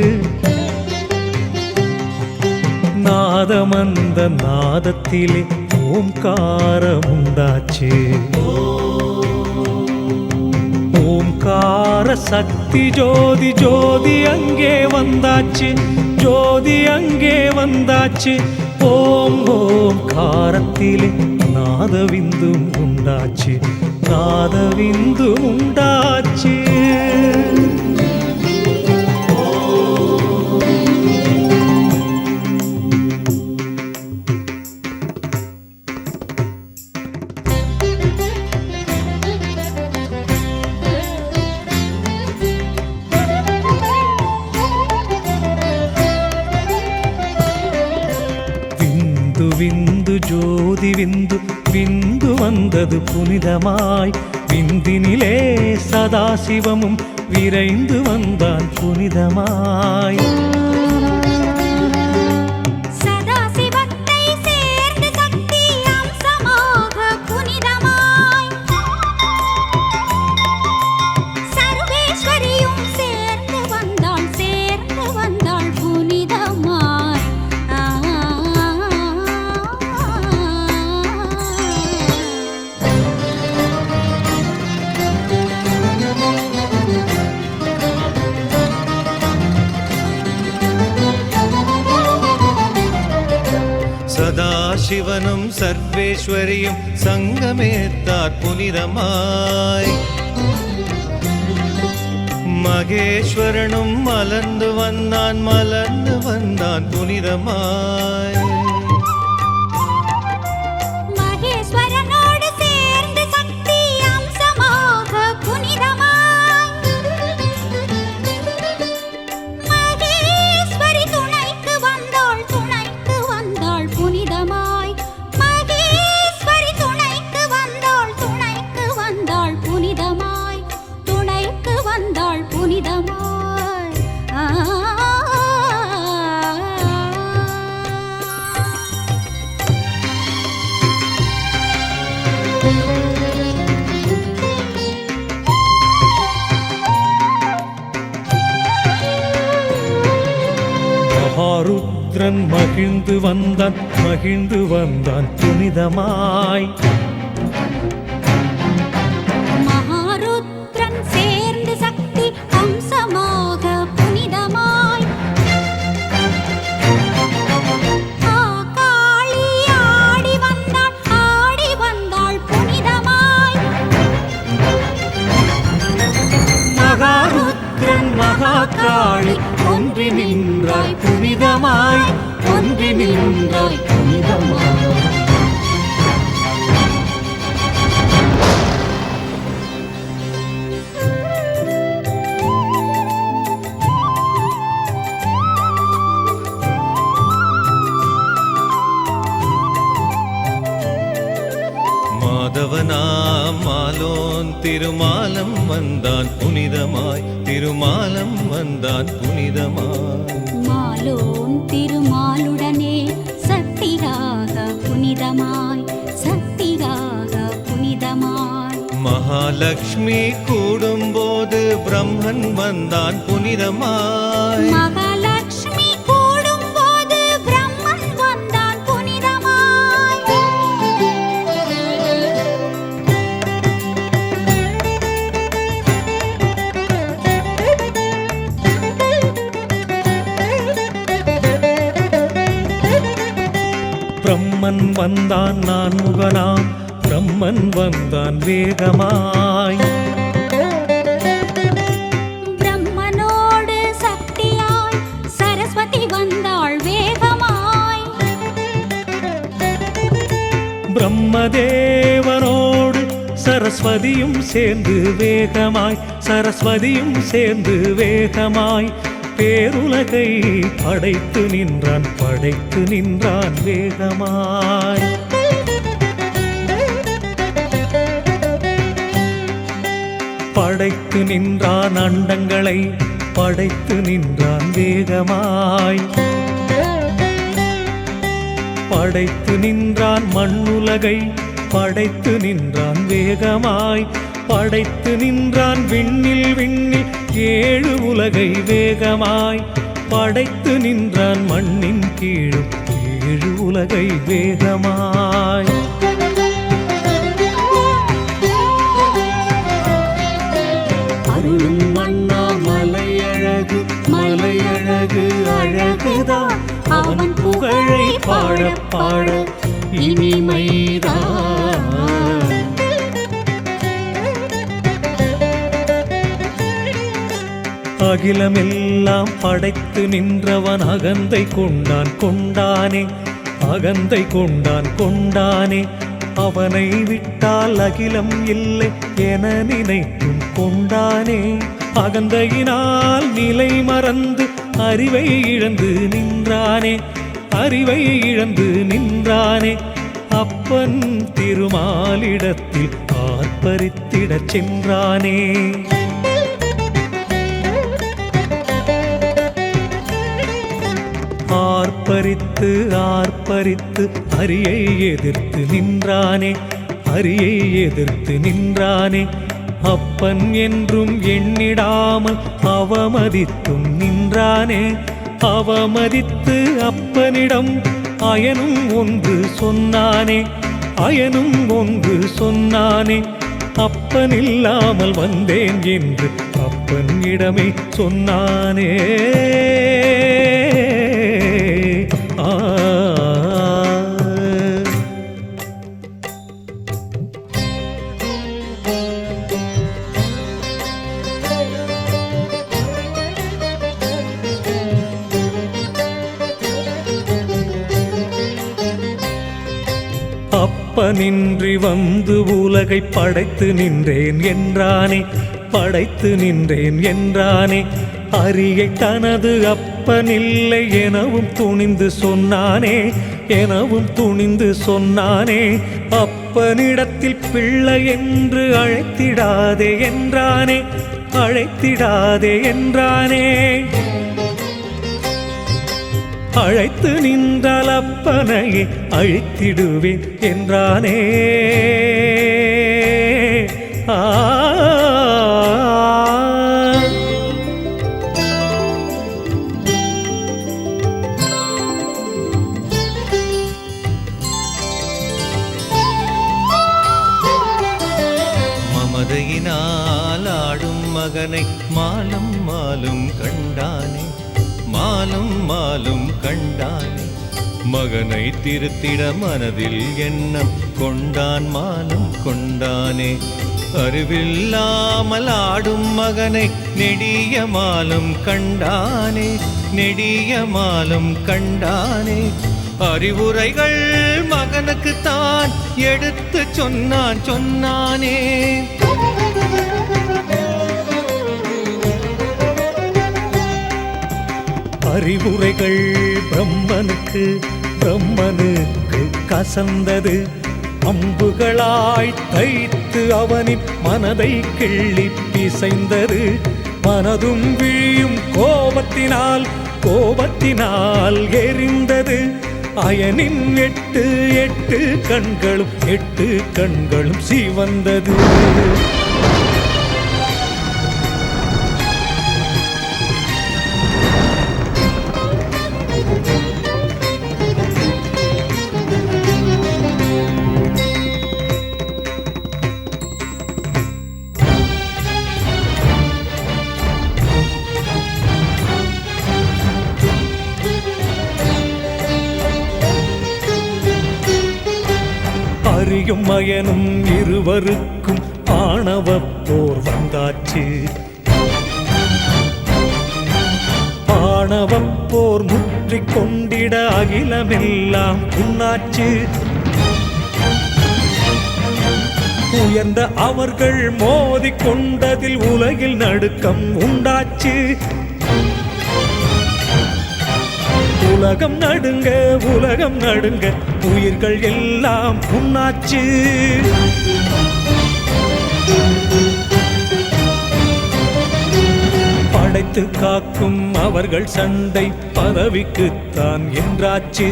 நாதம் அந்த நாதத்திலே ஓம்காரம் உண்டாச்சு. ஓம்கார சக்தி ஜோதி ஜோதி அங்கே வந்தாச்சு. ஜோதி அங்கே வந்தாச்சு. ஓம் ஓம்காரத்திலே நாதவிந்தும் உண்டாச்சு. நாதவிந்தும் உண்டாச்சு. விந்து ஜோதி விந்து விந்து வந்தது புனிதமாய். விந்தினிலே சதாசிவமும் விரைந்து வந்தான் புனிதமாய். சதாசிவனும் சர்வேஸ்வரியும் சங்கமேத்தார் புனிதமாய். மகேஸ்வரனும் மலர்ந்து வந்தான் புனிதமாய். புனிதமாய் மகாருத்ரன் மகிழ்ந்து வந்தான் புனிதமாய். மகாருத்ரன் சேர்ந்து சக்தி அம்சமாக புனிதமாய். காளி ஆடி வந்தாள் புனிதமாய். மகாருத்ரன் மகாகாளி ஒன்றி நின்றாய் புனிதமாய், ஒன்றி நின்றாய் புனிதமாய். மாதவனாம் மாலோன் திருமாலம் வந்தான் புனிதமாய், திருமாலம் வந்தான் புனிதமாய். மாலோன் திருமாலுடனே சக்தியாக புனிதமாய், சக்தியாக புனிதமாய். மகாலட்சுமி கூடும்போது பிரம்மன் வந்தான் புனிதமாய். மகாலட்சுமி கூடும்போது பிரம்மன் வந்தான் புனிதமாய். பிரம்மன் வந்தான் நான் முகனாம், பிரம்மன் வந்தான் வேகமாய். பிரம்மனோடு சக்தியாய் சரஸ்வதி வந்தாள் வேகமாய். பிரம்மதேவனோடு சரஸ்வதியும் சேர்ந்து வேகமாய், சரஸ்வதியும் சேர்ந்து வேகமாய். பேருலகை படைத்து நின்றான் வேகமாய். படைத்து நின்றான் அண்டங்களை, படைத்து நின்றான் வேகமாய். படைத்து நின்றான் மண்ணுலகை, படைத்து நின்றான் வேகமாய். படைத்து நின்றான் விண்ணில் ஏழு உலகை வேகமாய். படைத்து நின்றான் மண்ணின் கீழும் ஏழு உலகை வேகமாய். அருளும் மன்னா மலையழகு, மலையழகு அழகுதான் அவன் புகழை பாட பாட இனிமைதான். அகிலமெல்லாம் படைத்து நின்றவன் அகந்தை கொண்டானே, அகந்தை கொண்டானே. அவனை விட்டால் அகிலம் இல்லை என நினைத்தும் கொண்டானே. அகந்தையினால் நிலை மறந்து அறிவை இழந்து நின்றானே, அறிவை இழந்து நின்றானே. அப்பன் திருமாலிடத்தில் ஆர்ப்பரித்திடச் சென்றானே. ஆர்ப்பரித்து அரியை எதிர்த்து நின்றானே, அரியை எதிர்த்து நின்றானே. அப்பன் என்றும் எண்ணிடாமல் அவமதித்தும் நின்றானே. அவமதித்து அப்பனிடம் அயனும் ஒன்று சொன்னானே, அயனும் ஒன்று சொன்னானே. அப்பனில்லாமல் வந்தேன் என்று அப்பனிடமே சொன்னானே. அப்பனின்றி வந்து உலகை படைத்து நின்றேன் என்றானே, படைத்து நின்றேன் என்றானே. அரியை தனது அப்பனில்லை எனவும் துணிந்து சொன்னானே, எனவும் துணிந்து சொன்னானே. அப்பனிடத்தில் பிள்ளை என்று அழைத்திடாதே என்றானே, அழைத்திடாதே என்றானே. அழைத்து நின்றால் அப்பனையே அழித்திடுவேன் என்றானே. ஆ மமதையினால் ஆடும் மகனை மாலும் மாலும் கண்டானே. மாலும் மாலும் கண்டானே. மகனை திருத்திட மனதில் எண்ணம் கொண்டான். மாலும் கொண்டானே. அறிவில்லாமல் ஆடும் மகனை நெடிய மாலும் கண்டானே. நெடிய மாலும் கண்டானே. அறிவுரைகள் மகனுக்கு தான் எடுத்து சொன்னானே. அறிவுரைகள் பிரம்மனுக்கு கசந்தது. அம்புகளாய் தைத்து அவனின் மனதை கிள்ளி பிசைந்தது. மனதும் விழியும் கோபத்தினால் எரிந்தது. அயனின் எட்டு கண்களும் சிவந்தது. அறியும் மயனும் இருவருக்கும் ஆணவப் போர் வந்தாச்சு. ஆணவப் போர் முற்றிக் கொண்டிட அகிலமெல்லாம் புண்ணாச்சு. உயர்ந்த அவர்கள் மோதிக் கொண்டதில் உலகில் நடுக்கம் உண்டாச்சு. உலகம் நடுங்க உயிர்கள் எல்லாம் புண்ணாச்சு. படைத்து காக்கும் அவர்கள் சண்டை பதவிக்குத்தான் என்றாச்சு.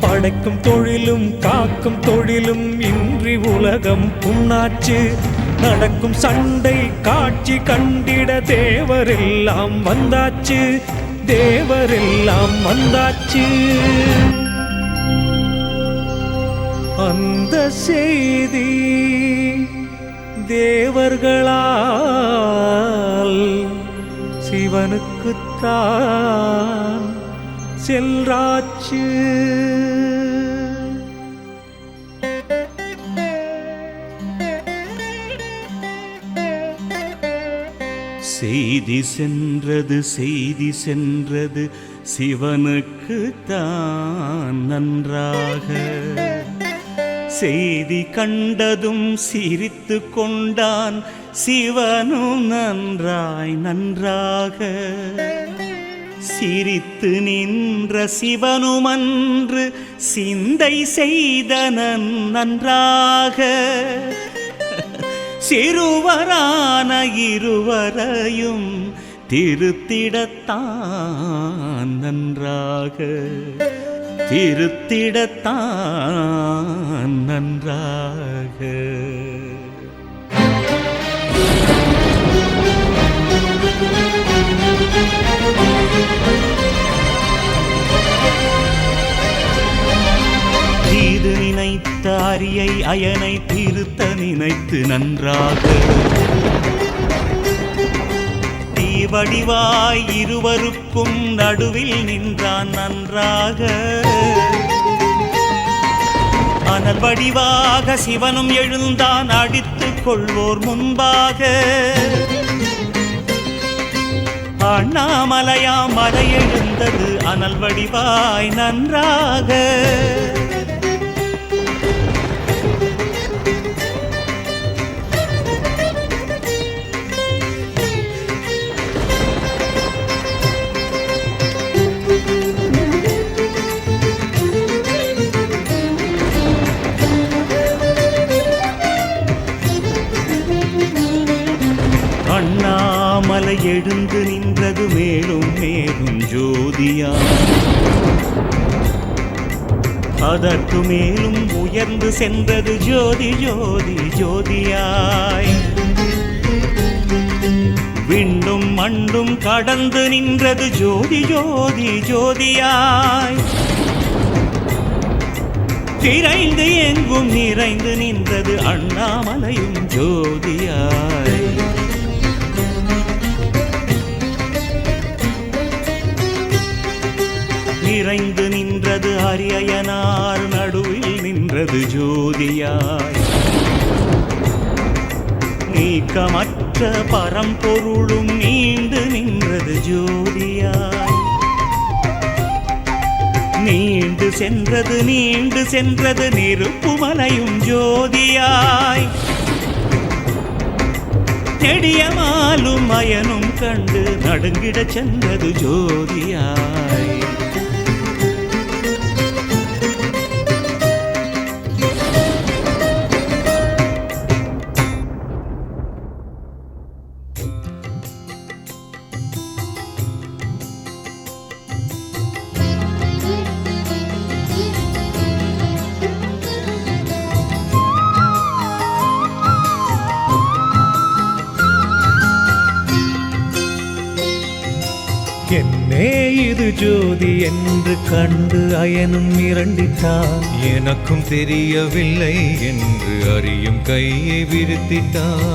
படைக்கும் தொழிலும் காக்கும் தொழிலும் இன்றி உலகம் புண்ணாச்சு. நடக்கும் சண்டை காட்சி கண்டிட தேவரெல்லாம் வந்தாச்சு. அந்த செய்தி தேவர்களால் சிவனுக்குத்தான் செல்றாச்சு. செய்தி சென்றது சிவனுக்கு தான் நன்றாக. செய்தி கண்டதும் சிரித்து கொண்டான் சிவனும் நன்றாக. சிரித்து நின்ற சிவனுமன்று சிந்தை செய்தனன் நன்றாக. சிறுவரான இருவரையும் திருத்திடத்தான் நன்றாக. திருத்திடத்தான் நன்றாக. தீது நினைத்த அரியை அயனை திருத்த நினைத்து நன்றாக. தீவடிவாய் இருவருக்கும் நடுவில் நின்றான் நன்றாக. அனல் வடிவாக சிவனும் எழுந்தான் அடித்துக் கொள்வோர் முன்பாக. அண்ணாமலையாம் மலை எழுந்தது அனல் வடிவாய் நன்றாக. மலை எழுந்து நின்றது மேலும் மேலும் ஜோதியா, அதற்கு மேலும் உயர்ந்து சென்றது ஜோதி ஜோதி ஜோதியாய். விண்டும் மண்டும் கடந்து நின்றது ஜோதி ஜோதி ஜோதியாய். திரைந்து எங்கும் நிறைந்து நின்றது அண்ணாமலையும் ஜோதியாய். நிறைந்து நின்றது அரியனார், நடுவில் நின்றது ஜோதியாய். நீக்கமற்ற பரம்பொருளும் நீண்டு நின்றது ஜோதியாய். நீண்டு சென்றது நெருப்புமலையும் ஜோதியாய். நெடியமாலும் அயனும் கண்டு நடுங்கிடச் சென்றது ஜோதியாய். என்னே இது ஜோதி என்று கண்டு அயனும் மிரண்டிட்டான். எனக்கும் தெரியவில்லை என்று அறியும் கையை விரித்திட்டான்.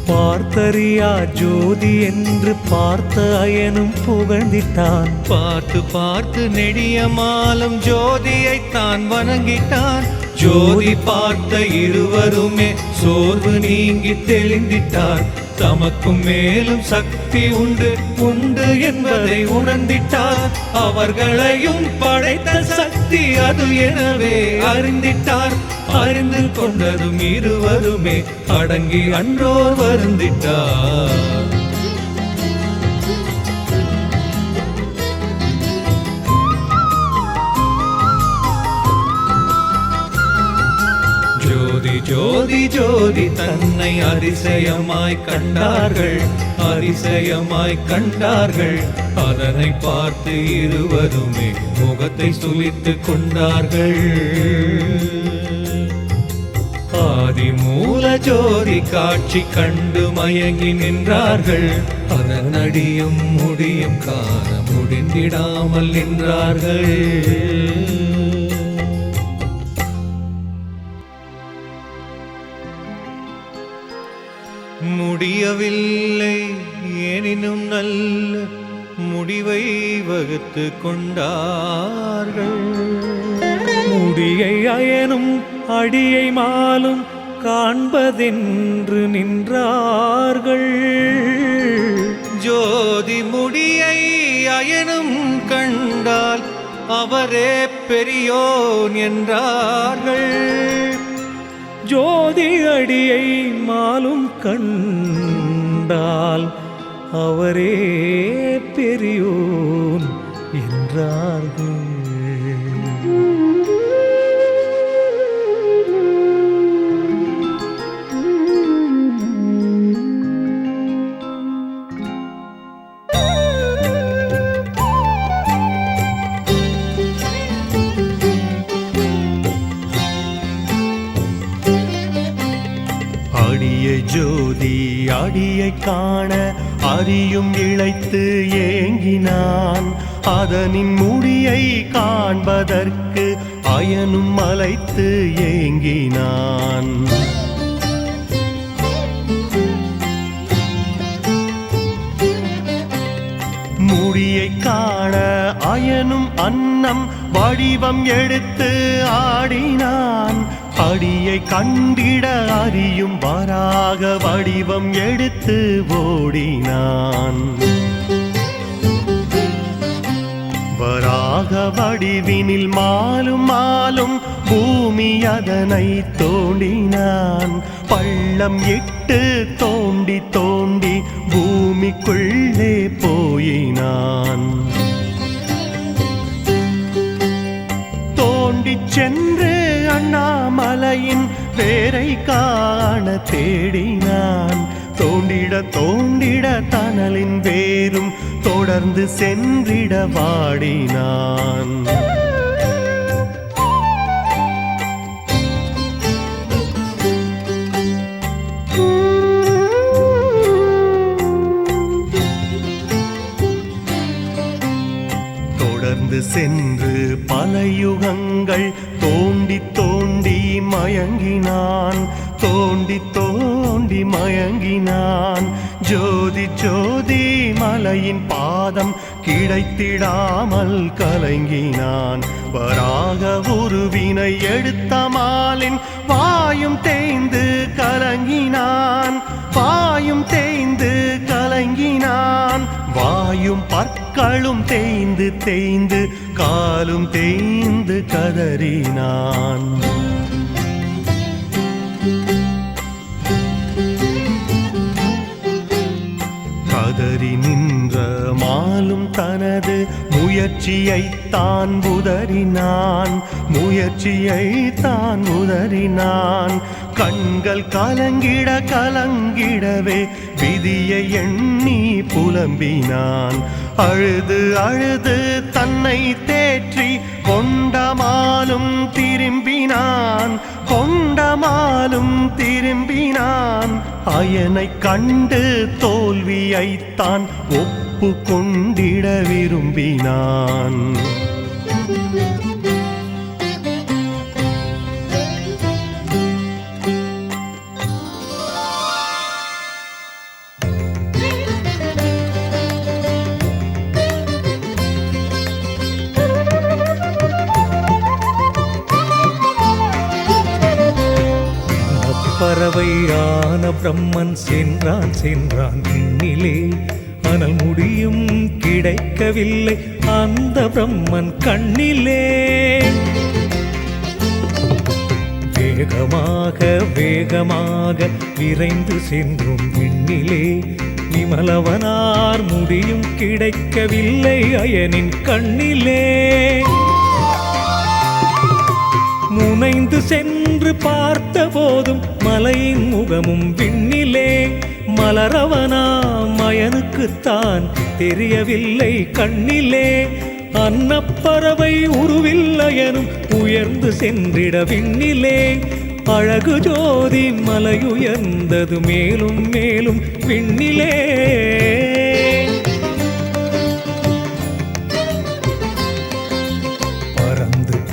பார்த்தறியா ஜோதி என்று பார்த்த அயனும் புகழ்ந்திட்டான். பார்த்து பார்த்து நெடியமாலும் ஜோதியைத்தான் வணங்கிட்டான். ஜோதி பார்த்த இருவருமே சோர்வு நீங்கி தெளிந்திட்டார். தமக்கும் மேலும் சக்தி உண்டு உண்டு என்பதை உணர்ந்திட்டார். அவர்களையும் படைத்த சக்தி அது எனவே அறிந்திட்டார். அறிந்து கொண்டதும் இருவருமே அடங்கி அன்றோர் வருந்திட்டார். ஜோதி ஜோதி ஜோதி தன்னை அதிசயமாய் கண்டார்கள், அதிசயமாய் கண்டார்கள். அதனை பார்த்து இருவருமே முகத்தை சுளித்து கொண்டார்கள். ஆதிமூல ஜோதி காட்சி கண்டு மயங்கி நின்றார்கள். அதன் அடியும் முடியும் காண முடிந்திடாமல் நின்றார்கள். முடியவில்லை எனினும் நல்ல முடிவை வகுத்து கொண்டார்கள். முடியை அயனும் அடியை மாலும் காண்பதென்று நின்றார்கள். ஜோதி முடியை அயனும் கண்டால் அவரே பெரியோன் என்றார்கள். ஜோதி அடியை மாலும் கண்டால் அவரே பெரியோன் என்றார்கள். ஜோதி அடியை காண அறியும் இழைத்து ஏங்கினான். அதனின் முடியை காண்பதற்கு அயனும் மலைத்து ஏங்கினான். முடியை காண அயனும் அன்னம் வடிவம் எடுத்து ஆடினான். அடியை கண்டிட அறியும் வராக வடிவம் எடுத்து ஓடினான். வராக வடிவினில் மாலும் மாலும் பூமி அதனை தோண்டினான். பள்ளம் இட்டு தோண்டி தோண்டி பூமிக்குள்ளே போயினான். தோண்டிச் சென்று அண்ணாமலையின் வேரை காண தேடினான். தோண்டிட தோண்டிட தனலின் வேரும் தொடர்ந்து சென்றிட வாடினான். தொடர்ந்து சென்று பல யுகங்கள் தோண்டி தோண்டி மயங்கினான், தோண்டி தோண்டி மயங்கினான். ஜோதி ஜோதி மலையின் பாதம் கிடைத்திடாமல் கலங்கினான். வராக உருவினை எடுத்த மாலின் வாயும் தேய்ந்து கலங்கினான், வாயும் தேய்ந்து கலங்கினான். வாயும் பற்களும் தேய்ந்து தேய்ந்து காலும் தேய்ந்து கதறினான். கதறி நின்ற மாலும் தனது முயற்சியை தான் உதறினான், முயற்சியை தான் உதறினான். கண்கள் கலங்கிட கலங்கிடவே விதியை எண்ணி புலம்பினான். அழுது அழுது தன்னை தேற்றி கொண்டமாலும் திரும்பினான், கொண்டமாலும் திரும்பினான். அயனை கண்டு தோல்வியைத்தான் ஒப்பு கொண்டிட விரும்பினான். பறவையான பிரம்மன் சென்றான் சென்றான் விண்ணிலே, ஆனால் முடியும் கிடைக்கவில்லை அந்த பிரம்மன் கண்ணிலே. வேகமாக வேகமாக விரைந்து சென்றும் விண்ணிலே, விமலவனார் முடியும் கிடைக்கவில்லை அயனின் கண்ணிலே. முனைந்து சென்று பார்த்த போதும் மலையின் முகமும் விண்ணிலே. மலரவனா மயனுக்குத்தான் தெரியவில்லை கண்ணிலே. அன்னப்பறவை உருவில்லையனும் உயர்ந்து சென்றிட விண்ணிலே. அழகு ஜோதி மலையுயர்ந்தது மேலும் மேலும் விண்ணிலே.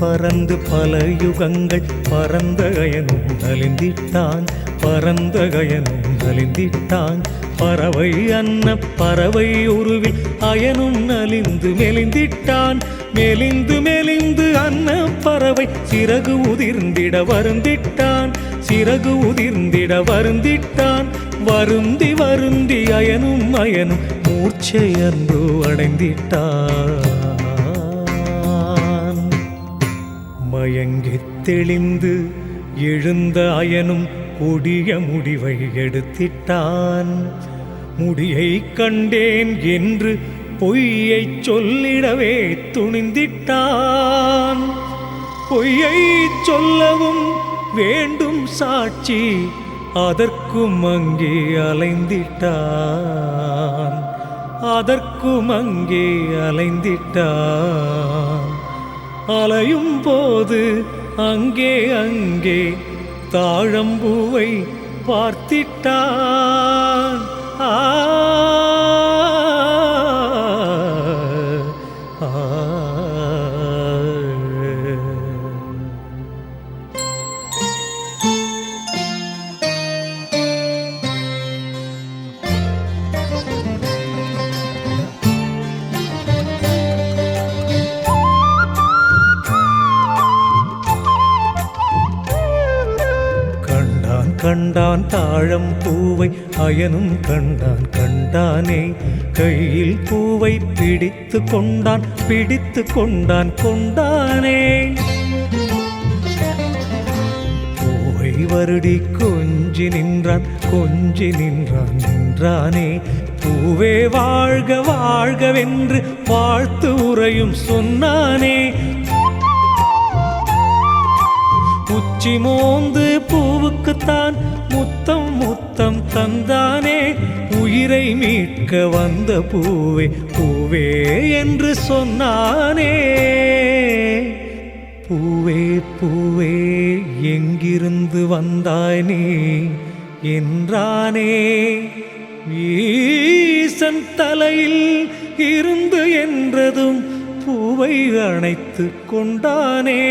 பறந்து பல யுகங்கள் பறந்த கயனும் நலிந்திட்டான், பறந்த கயனும் நலிந்திட்டான். பறவை அன்ன பறவை உருவில் அயனும் நலிந்து மெலிந்திட்டான். மெலிந்து மெலிந்து அன்ன பறவை சிறகு உதிர்ந்திட வருந்திட்டான், சிறகு உதிர்ந்திட வருந்திட்டான். வருந்தி வருந்தி அயனும் அயனும் மூர்ச்சையன்று அடைந்திட்டான். மயங்கித் தெளிந்து எழுந்த அயனும் கொடிய முடிவை எடுத்திட்டான். முடியை கண்டேன் என்று பொய்யை சொல்லிடவே துணிந்திட்டான். பொய்யை சொல்லவும் வேண்டும் சாட்சி, அதற்கும் அங்கே அலைந்திட்டான், அதற்கும் அங்கே அலைந்திட்டான். அலையும் போது அங்கே அங்கே தாழம்பூவை பார்த்திட்டான். ஆ கண்டான் தாழம் பூவை அயனும் கண்டான் கண்டானே. கையில் பூவை பிடித்து கொண்டான் பிடித்து கொண்டான் கொண்டானே. பூவை வருடி கொஞ்சி நின்றான் கொஞ்சி நின்றான் நின்றானே. பூவே வாழ்க வாழ்கவென்று வாழ்த்து உரையும் சொன்னானே. உச்சி மோந்து பூவுக்குத்தான் முத்தம் முத்தம் தந்தானே. உயிரை மீட்க வந்த பூவே பூவே என்று சொன்னானே. பூவே பூவே எங்கிருந்து வந்தாய் நீ என்றானே. ஈசன் தலையில் இருந்து என்றதும் பூவை அணைத்து கொண்டானே.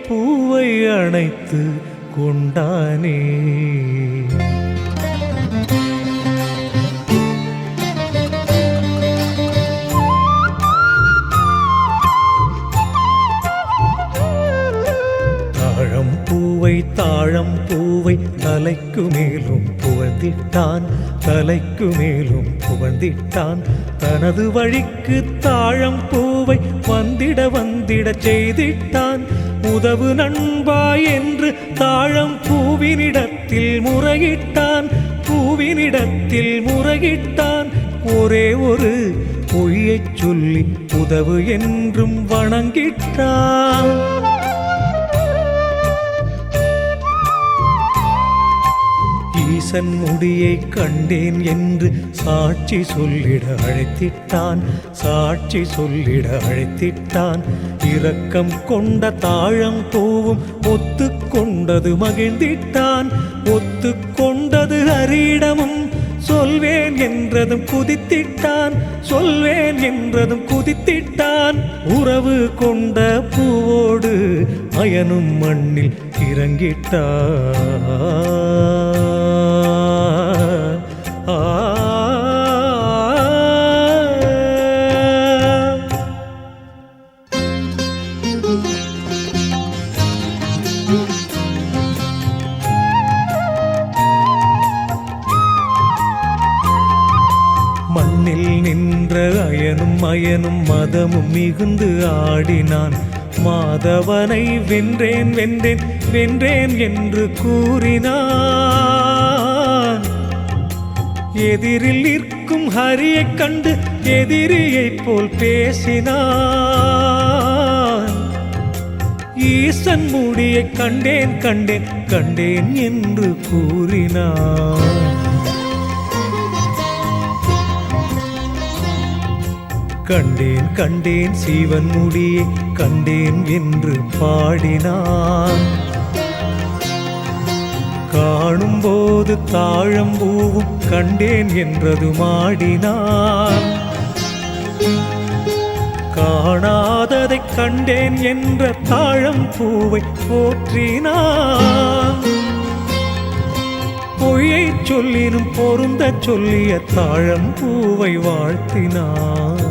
பூவை அணைத்து கொண்டானே. தாழம் பூவை தலைக்கு மேலும் புகழ்ந்திட்டான். தலைக்கு மேலும் புகழ்ந்திட்டான். தனது வழிக்கு தாழம் பூவை வந்திட வந்திட செய்திட்டான். உதவு நண்பா என்று தாழம் பூவினிடத்தில் முறையிட்டான். பூவினிடத்தில் முறையிட்டான். ஒரே ஒரு பொய்யைச் சொல்லி உதவு என்றும் வணங்கிட்டான். ஈசன் முடியை கண்டேன் என்று சாட்சி சொல்லிட அழைத்திட்டான். சாட்சி சொல்லிட அழைத்திட்டான். இரக்கம் கொண்ட தாழம் பூவும் ஒத்து கொண்டது மகிழ்ந்திட்டான். ஒத்து கொண்டது ஹரியிடமும் சொல்வேன் என்றதும் குதித்திட்டான். சொல்வேன் என்றதும் குதித்திட்டான். உறவு கொண்ட பூவோடு அயனும் மண்ணில் இறங்கிட்டான். மண்ணில் நின்ற அயனும் மதமும் மிகுந்து ஆடினான். மாதவனை வென்றேன் வென்றேன் வென்றேன் என்று கூறினான். எதிரில் நிற்கும் ஹரியைக் கண்டு எதிரியைப் போல் பேசினான். ஈசன் முடியை கண்டேன் கண்டேன் கண்டேன் என்று கூறினான். கண்டேன் கண்டேன் சீவன் முடியை கண்டேன் என்று பாடினான். காணும்போது தாழம்பூவும் கண்டேன் என்றது மாடினான். காணாததை கண்டேன் என்ற தாழம்பூவை போற்றினான். பொய்யை சொல்லினும் பொருந்த சொல்லிய தாழம்பூவை வாழ்த்தினான்.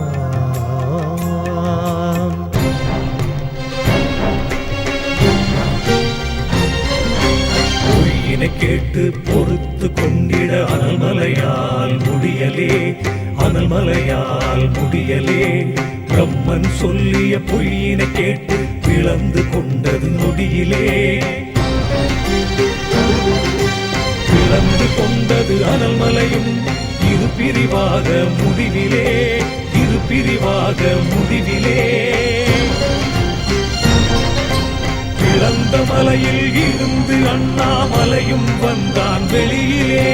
கேட்டு பொறுத்து கொண்டிட அனல்மலையால் முடியலே. அனல்மலையால் முடியலே. பிரம்மன் சொல்லிய பொய்யினை கேட்டு பிளந்து கொண்டது நொடியிலே. பிளந்து கொண்டது அனல்மலையும் இரு பிரிவாக முடிவிலே. இரு பிரிவாக முடிவிலே. இழந்த மலையில் இருந்து அண்ணாமலையும் வந்தான் வெளியிலே.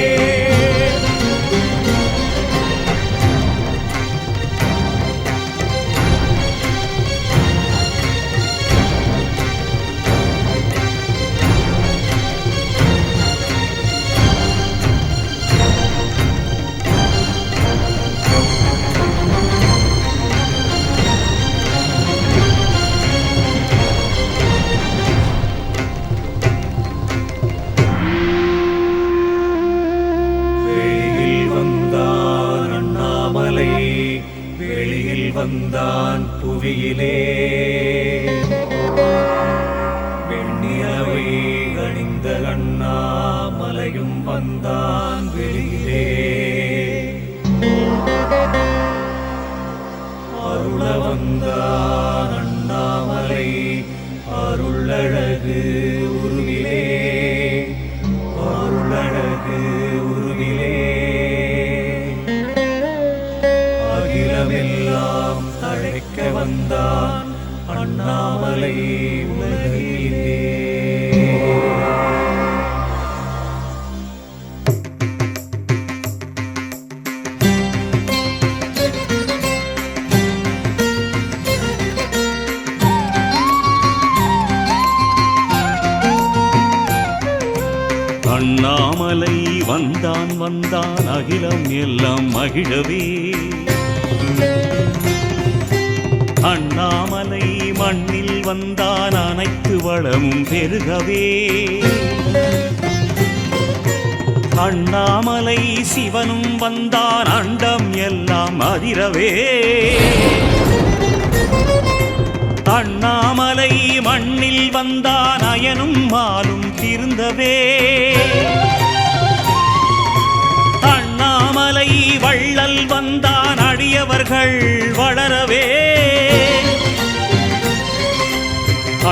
வெளியில் வந்தான் புவியிலே. வெண்ணிலவை அணிந்த அண்ணாமலையும் வந்தான் வெளியிலே. அருள வந்தான் அண்ணாமலை அருளழகு உருவிலே. அருளழகு உருவிலே. அகிலமெல்லாம் தழைக்க வந்தான் அண்ணாமலை உலகிலே. வந்தான் வந்தான் அகிலம் எல்லாம் மகிழவே. அண்ணாமலை மண்ணில் வந்தான் அனைத்து வளமும் பெருகவே. அண்ணாமலை சிவனும் வந்தான் அண்டம் எல்லாம் அதிரவே. அண்ணாமலை மண்ணில் வந்தான் அயனும் மாலும் திருந்தவே. அண்ணாமலை வள்ளல் வந்தான் அடியவர்கள் வளரவே.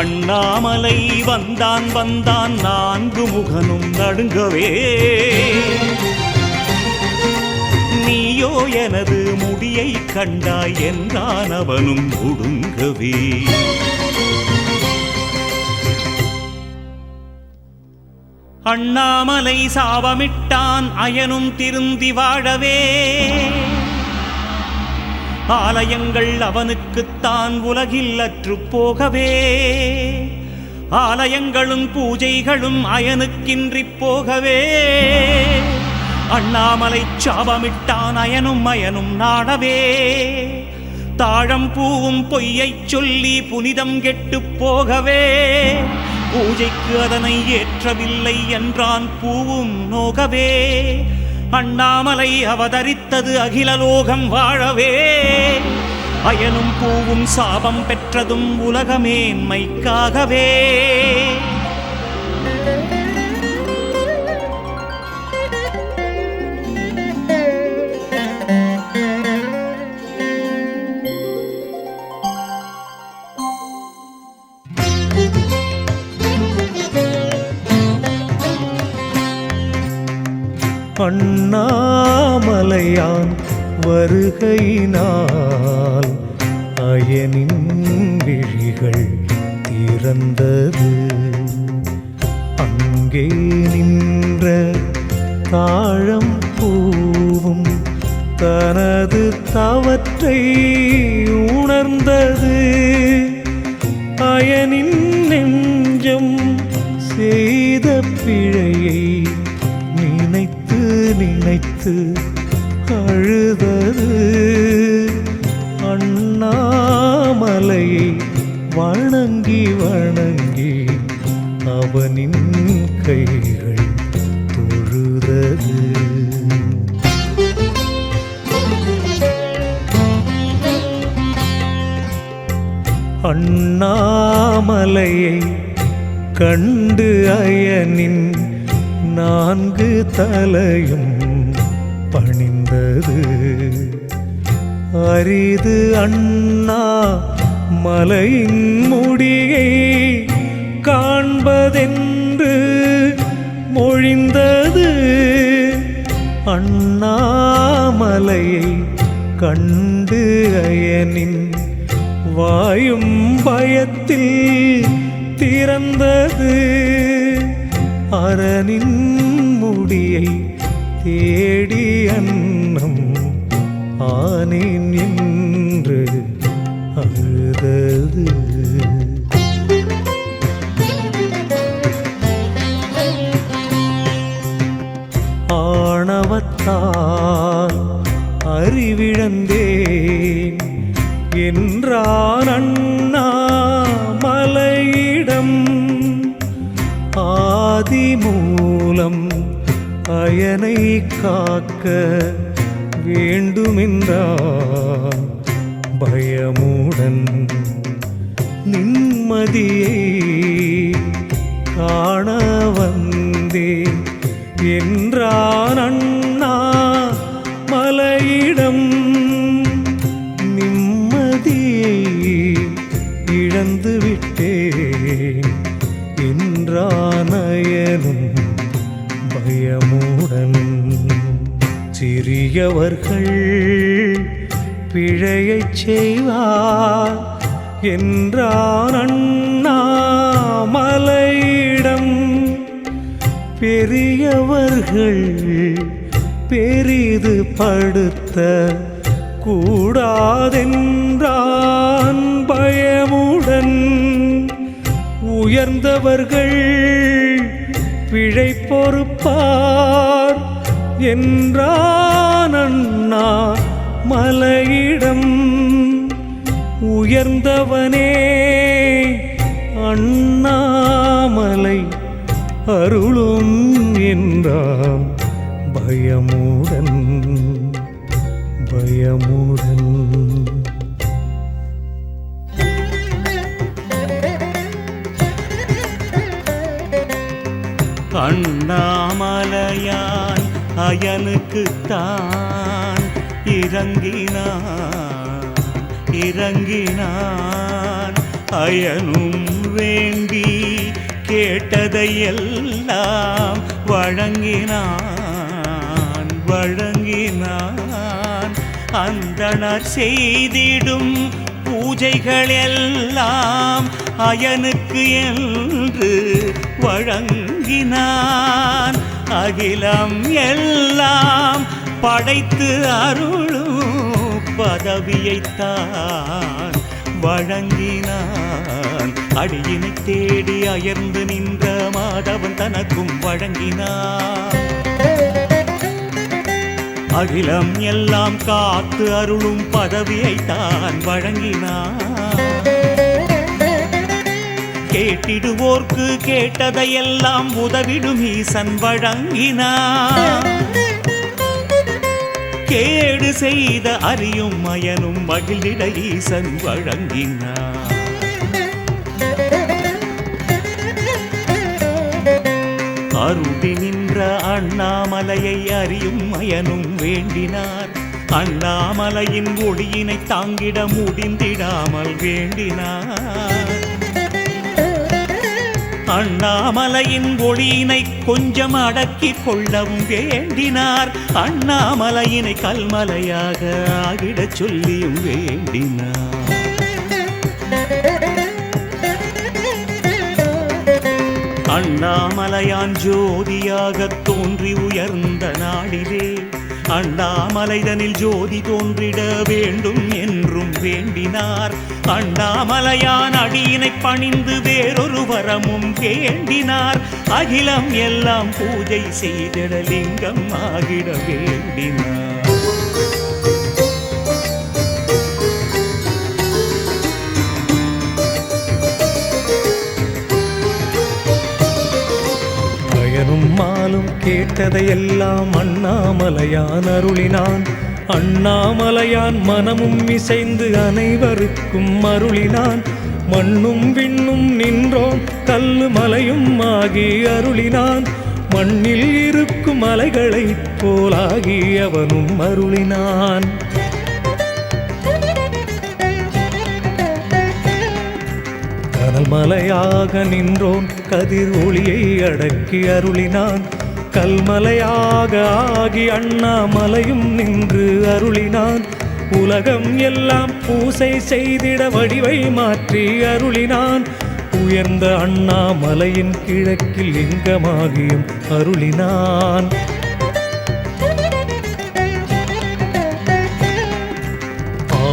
அண்ணாமலை வந்தான் வந்தான் நான்கு முகனும் நடுங்கவே. நீயோ எனது முடியை கண்டாய் என்றான் அவனும் ஒடுங்கவே. அண்ணாமலை சாபமிட்டான் அயனும் திருந்தி வாழவே. ஆலயங்கள் அவனுக்குத்தான் உலகில் அற்று போகவே. ஆலயங்களும் பூஜைகளும் அயனுக்கின்றி போகவே. அண்ணாமலை சாபமிட்டான் அயனும் நாடவே. தாழம் பூவும் பொய்யைச் சொல்லி புனிதம் கெட்டு போகவே. பூஜைக்கு அதனை ஏற்றவில்லை என்றான் பூவும் நோகவே. அண்ணாமலை அவதரித்தது அகிலலோகம் வாழவே. அயனும் பூவும் சாபம் பெற்றதும் உலகமேன்மைக்காகவே. அண்ணாமலையான் வருகையினால் அயனின் விழிகள் திறந்தது. அங்கே நின்ற தாழம் பூவும் தனது தவற்றை உணர்ந்தது. அயனின் நெஞ்சம் செய்த பிழையை நினைத்து நினைத்து அழுதது. அண்ணாமலையை வணங்கி வணங்கி அவனின் கைகள் தொழுதது. அண்ணாமலையை கண்டு அயனின் நான்கு தலையும் பணிந்தது. அரிது அண்ணா மலையின் முடியை காண்பதென்று மொழிந்தது. அண்ணாமலையை கண்டு அயனின் வாயும் பயத்தில் திறந்தது. அரனின் முடியை தேடி அன்னம் ஆனேன் என்று அழுதது. ஆணவத்தால் அறிவிழந்தேன் என்றான் அண்ணாமலையிடம். ஆதி மூலம் அயனை காக்க வேண்டுமென்றான் பயமுடன். நிம்மதியை காண வந்தேன் என்றான் அண்ணாமலையிடம். நிம்மதியை இழந்து விட்டேன் என்றான் அயனும் பயமுடன். சிறியவர்கள் பிழையைச் செய்வார் என்றான் அண்ணாமலையிடம். பெரியவர்கள் பெரிது படுத்த கூடாதென்றான் பயமுடன். உயர்ந்தவர்கள் பிழை பொறுப்பார் என்றான் அண்ணா மலையிடம். உயர்ந்தவனே அண்ணாமலை அருளும் என்றான் பயமுடன் பயமுடன். அண்ணாமலையான் அயனுக்குத்தான் இறங்கினான். அயனும் வேண்டி கேட்டதையெல்லாம் வழங்கினான். அந்தணர் செய்திடும் பூஜைகள் எல்லாம் அயனுக்கு என்று வழங்கினான். அகிலம் எல்லாம் படைத்து அருளும் பதவியைத்தான் வழங்கினான். அடியினை தேடி அயர்ந்து நின்ற மாதவன் தனக்கும் வழங்கினான். அகிலம் எல்லாம் காத்து அருளும் பதவியைத்தான் வழங்கினான். கேட்டிடுவோர்க்கு கேட்டதையெல்லாம் உதவிடும் ஈசன் வழங்கினான். கேடு செய்த அறியும் மயனும் மகிழ்ந்திட ஈசன் வழங்கினான். அருடி நின்ற அண்ணாமலையை அறியும் மயனும் வேண்டினார். அண்ணாமலையின் ஒளியினை தாங்கிட முடிந்திடாமல் வேண்டினார். அண்ணாமலையின் ஒளியினை கொஞ்சம் அடக்கிக் கொள்ளவும் வேண்டினார். அண்ணாமலையினை கல்மலையாக ஆகிடச் சொல்லியும் வேண்டினார். அண்ணாமலையான் ஜோதியாக தோன்றி உயர்ந்த நாடிலே அண்ணாமலைதனில் ஜோதி தோன்றிட வேண்டும் என்றும் வேண்டினார். அண்ணாமலையான் அடியினை பணிந்து வேறொரு வரமும் வேண்டினார். அகிலம் எல்லாம் பூஜை செய்திட லிங்கம் ஆகிட வேண்டினார். மாலும் கேட்டதையெல்லாம் அண்ணாமலையான் அருளினான். அண்ணாமலையான் மனமும் இசைந்து அனைவருக்கும் அருளினான். மண்ணும் விண்ணும் நின்றோம் கல்லு மலையும் ஆகி அருளினான். மண்ணில் இருக்கும் மலைகளைப் போலாகி அவனும் அருளினான். கல்மலையாக நின்றோன் கதிர் ஒளியை அடக்கி அருளினான். கல்மலையாக ஆகி அண்ணாமலையும் நின்று அருளினான். உலகம் எல்லாம் பூசை செய்திட வடிவை மாற்றி அருளினான். உயர்ந்த அண்ணாமலையின் கிழக்கில் லிங்கமாகியும் அருளினான்.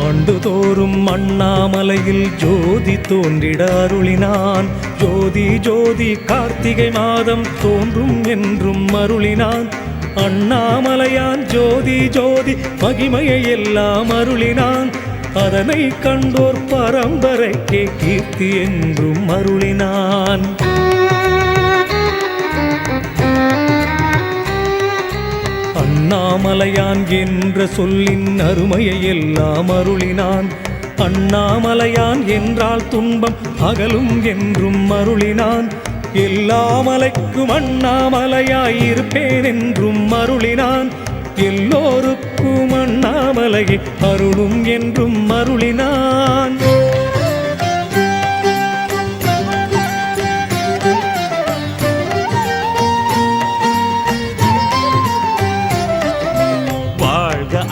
ஆண்டுதோறும் அண்ணாமலையில் ஜோதி தோன்றிட அருளினான். ஜோதி ஜோதி கார்த்திகை மாதம் தோன்றும் என்றும் அருளினான். அண்ணாமலையான் ஜோதி ஜோதி மகிமையை எல்லாம் அருளினான். அதனை கண்டோர் பரம்பரைக்கே கீர்த்தி என்றும் அருளினான். அண்ணாமலையான் என்ற சொல்லின் அருமையை எல்லாம் அருளினான். அண்ணாமலையான் என்றால் துன்பம் அகலும் என்றும் அருளினான். எல்லா மலைக்கும் அண்ணாமலையாயிருப்பேன் என்றும் அருளினான். எல்லோருக்கும் அண்ணாமலையை அருளும் என்றும் அருளினான்.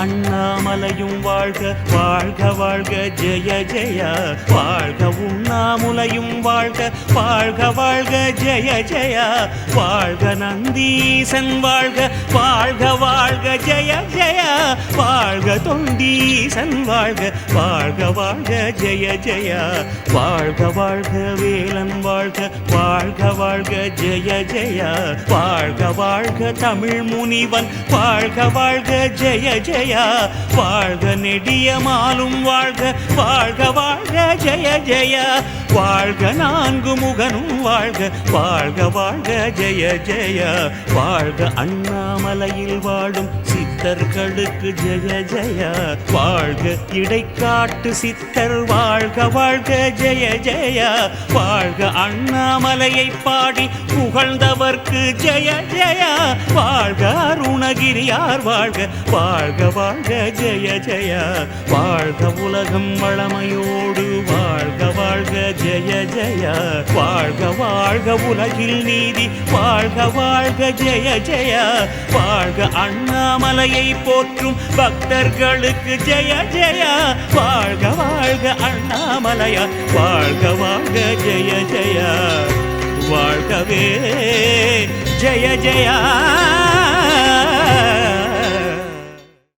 அண்ணாமலையும் வாழ்க வாழ்க வாழ்க. வாழ்க ஜெய ஜெய வாழ்க உண்ணாமுலையும் வாழ்க வாழ்க வாழ்க ஜெய ஜெய வாழ்க நந்தீசன் வாழ்க வாழ்க வாழ்க ஜெய ஜெய வாழ்க தொண்டீசன் வாழ்க வாழ்க வாழ்க ஜெய ஜெய வாழ்க வாழ்க வேலன் வாழ்க வாழ்க வாழ்க ஜெய ஜெய வாழ்க வாழ்க தமிழ் முனிவன் வாழ்க வாழ்க ஜெய ஜெய வாழ்க நெடியமாலும் வாழ்க வாழ்க வாழ்க ஜெய ஜெய வாழ்க நான்கு முகனும் வாழ்க வாழ்க வாழ்க ஜெய ஜெய வாழ்க அண்ணாமலையில் வாழும் சித்தர்களுக்கு ஜெய ஜெய வாழ்க இடைக்காட்டு சித்தர் வாழ்க வாழ்க ஜெய ஜெய வாழ்க அண்ணாமலையை பாடி புகழ்ந்தவர்க்கு ஜெய ஜெய வாழ்க அருணகிரியார் வாழ்க வாழ்க வாழ்க ஜெய ஜெய வாழ்க உலகம் வளமையோடு வாழ்க வாழ்க ஜெய ஜெய வாழ்க வாழ்க உலகில் நீதி வாழ்க வாழ்க ஜெய ஜெய வாழ்க அண்ணாமலையை போற்றும் பக்தர்களுக்கு ஜெய ஜெய வாழ்க வாழ்க அண்ணாமலையா வாழ்க வாழ்க ஜெய ஜெய வாழ்கவே ஜெய ஜெய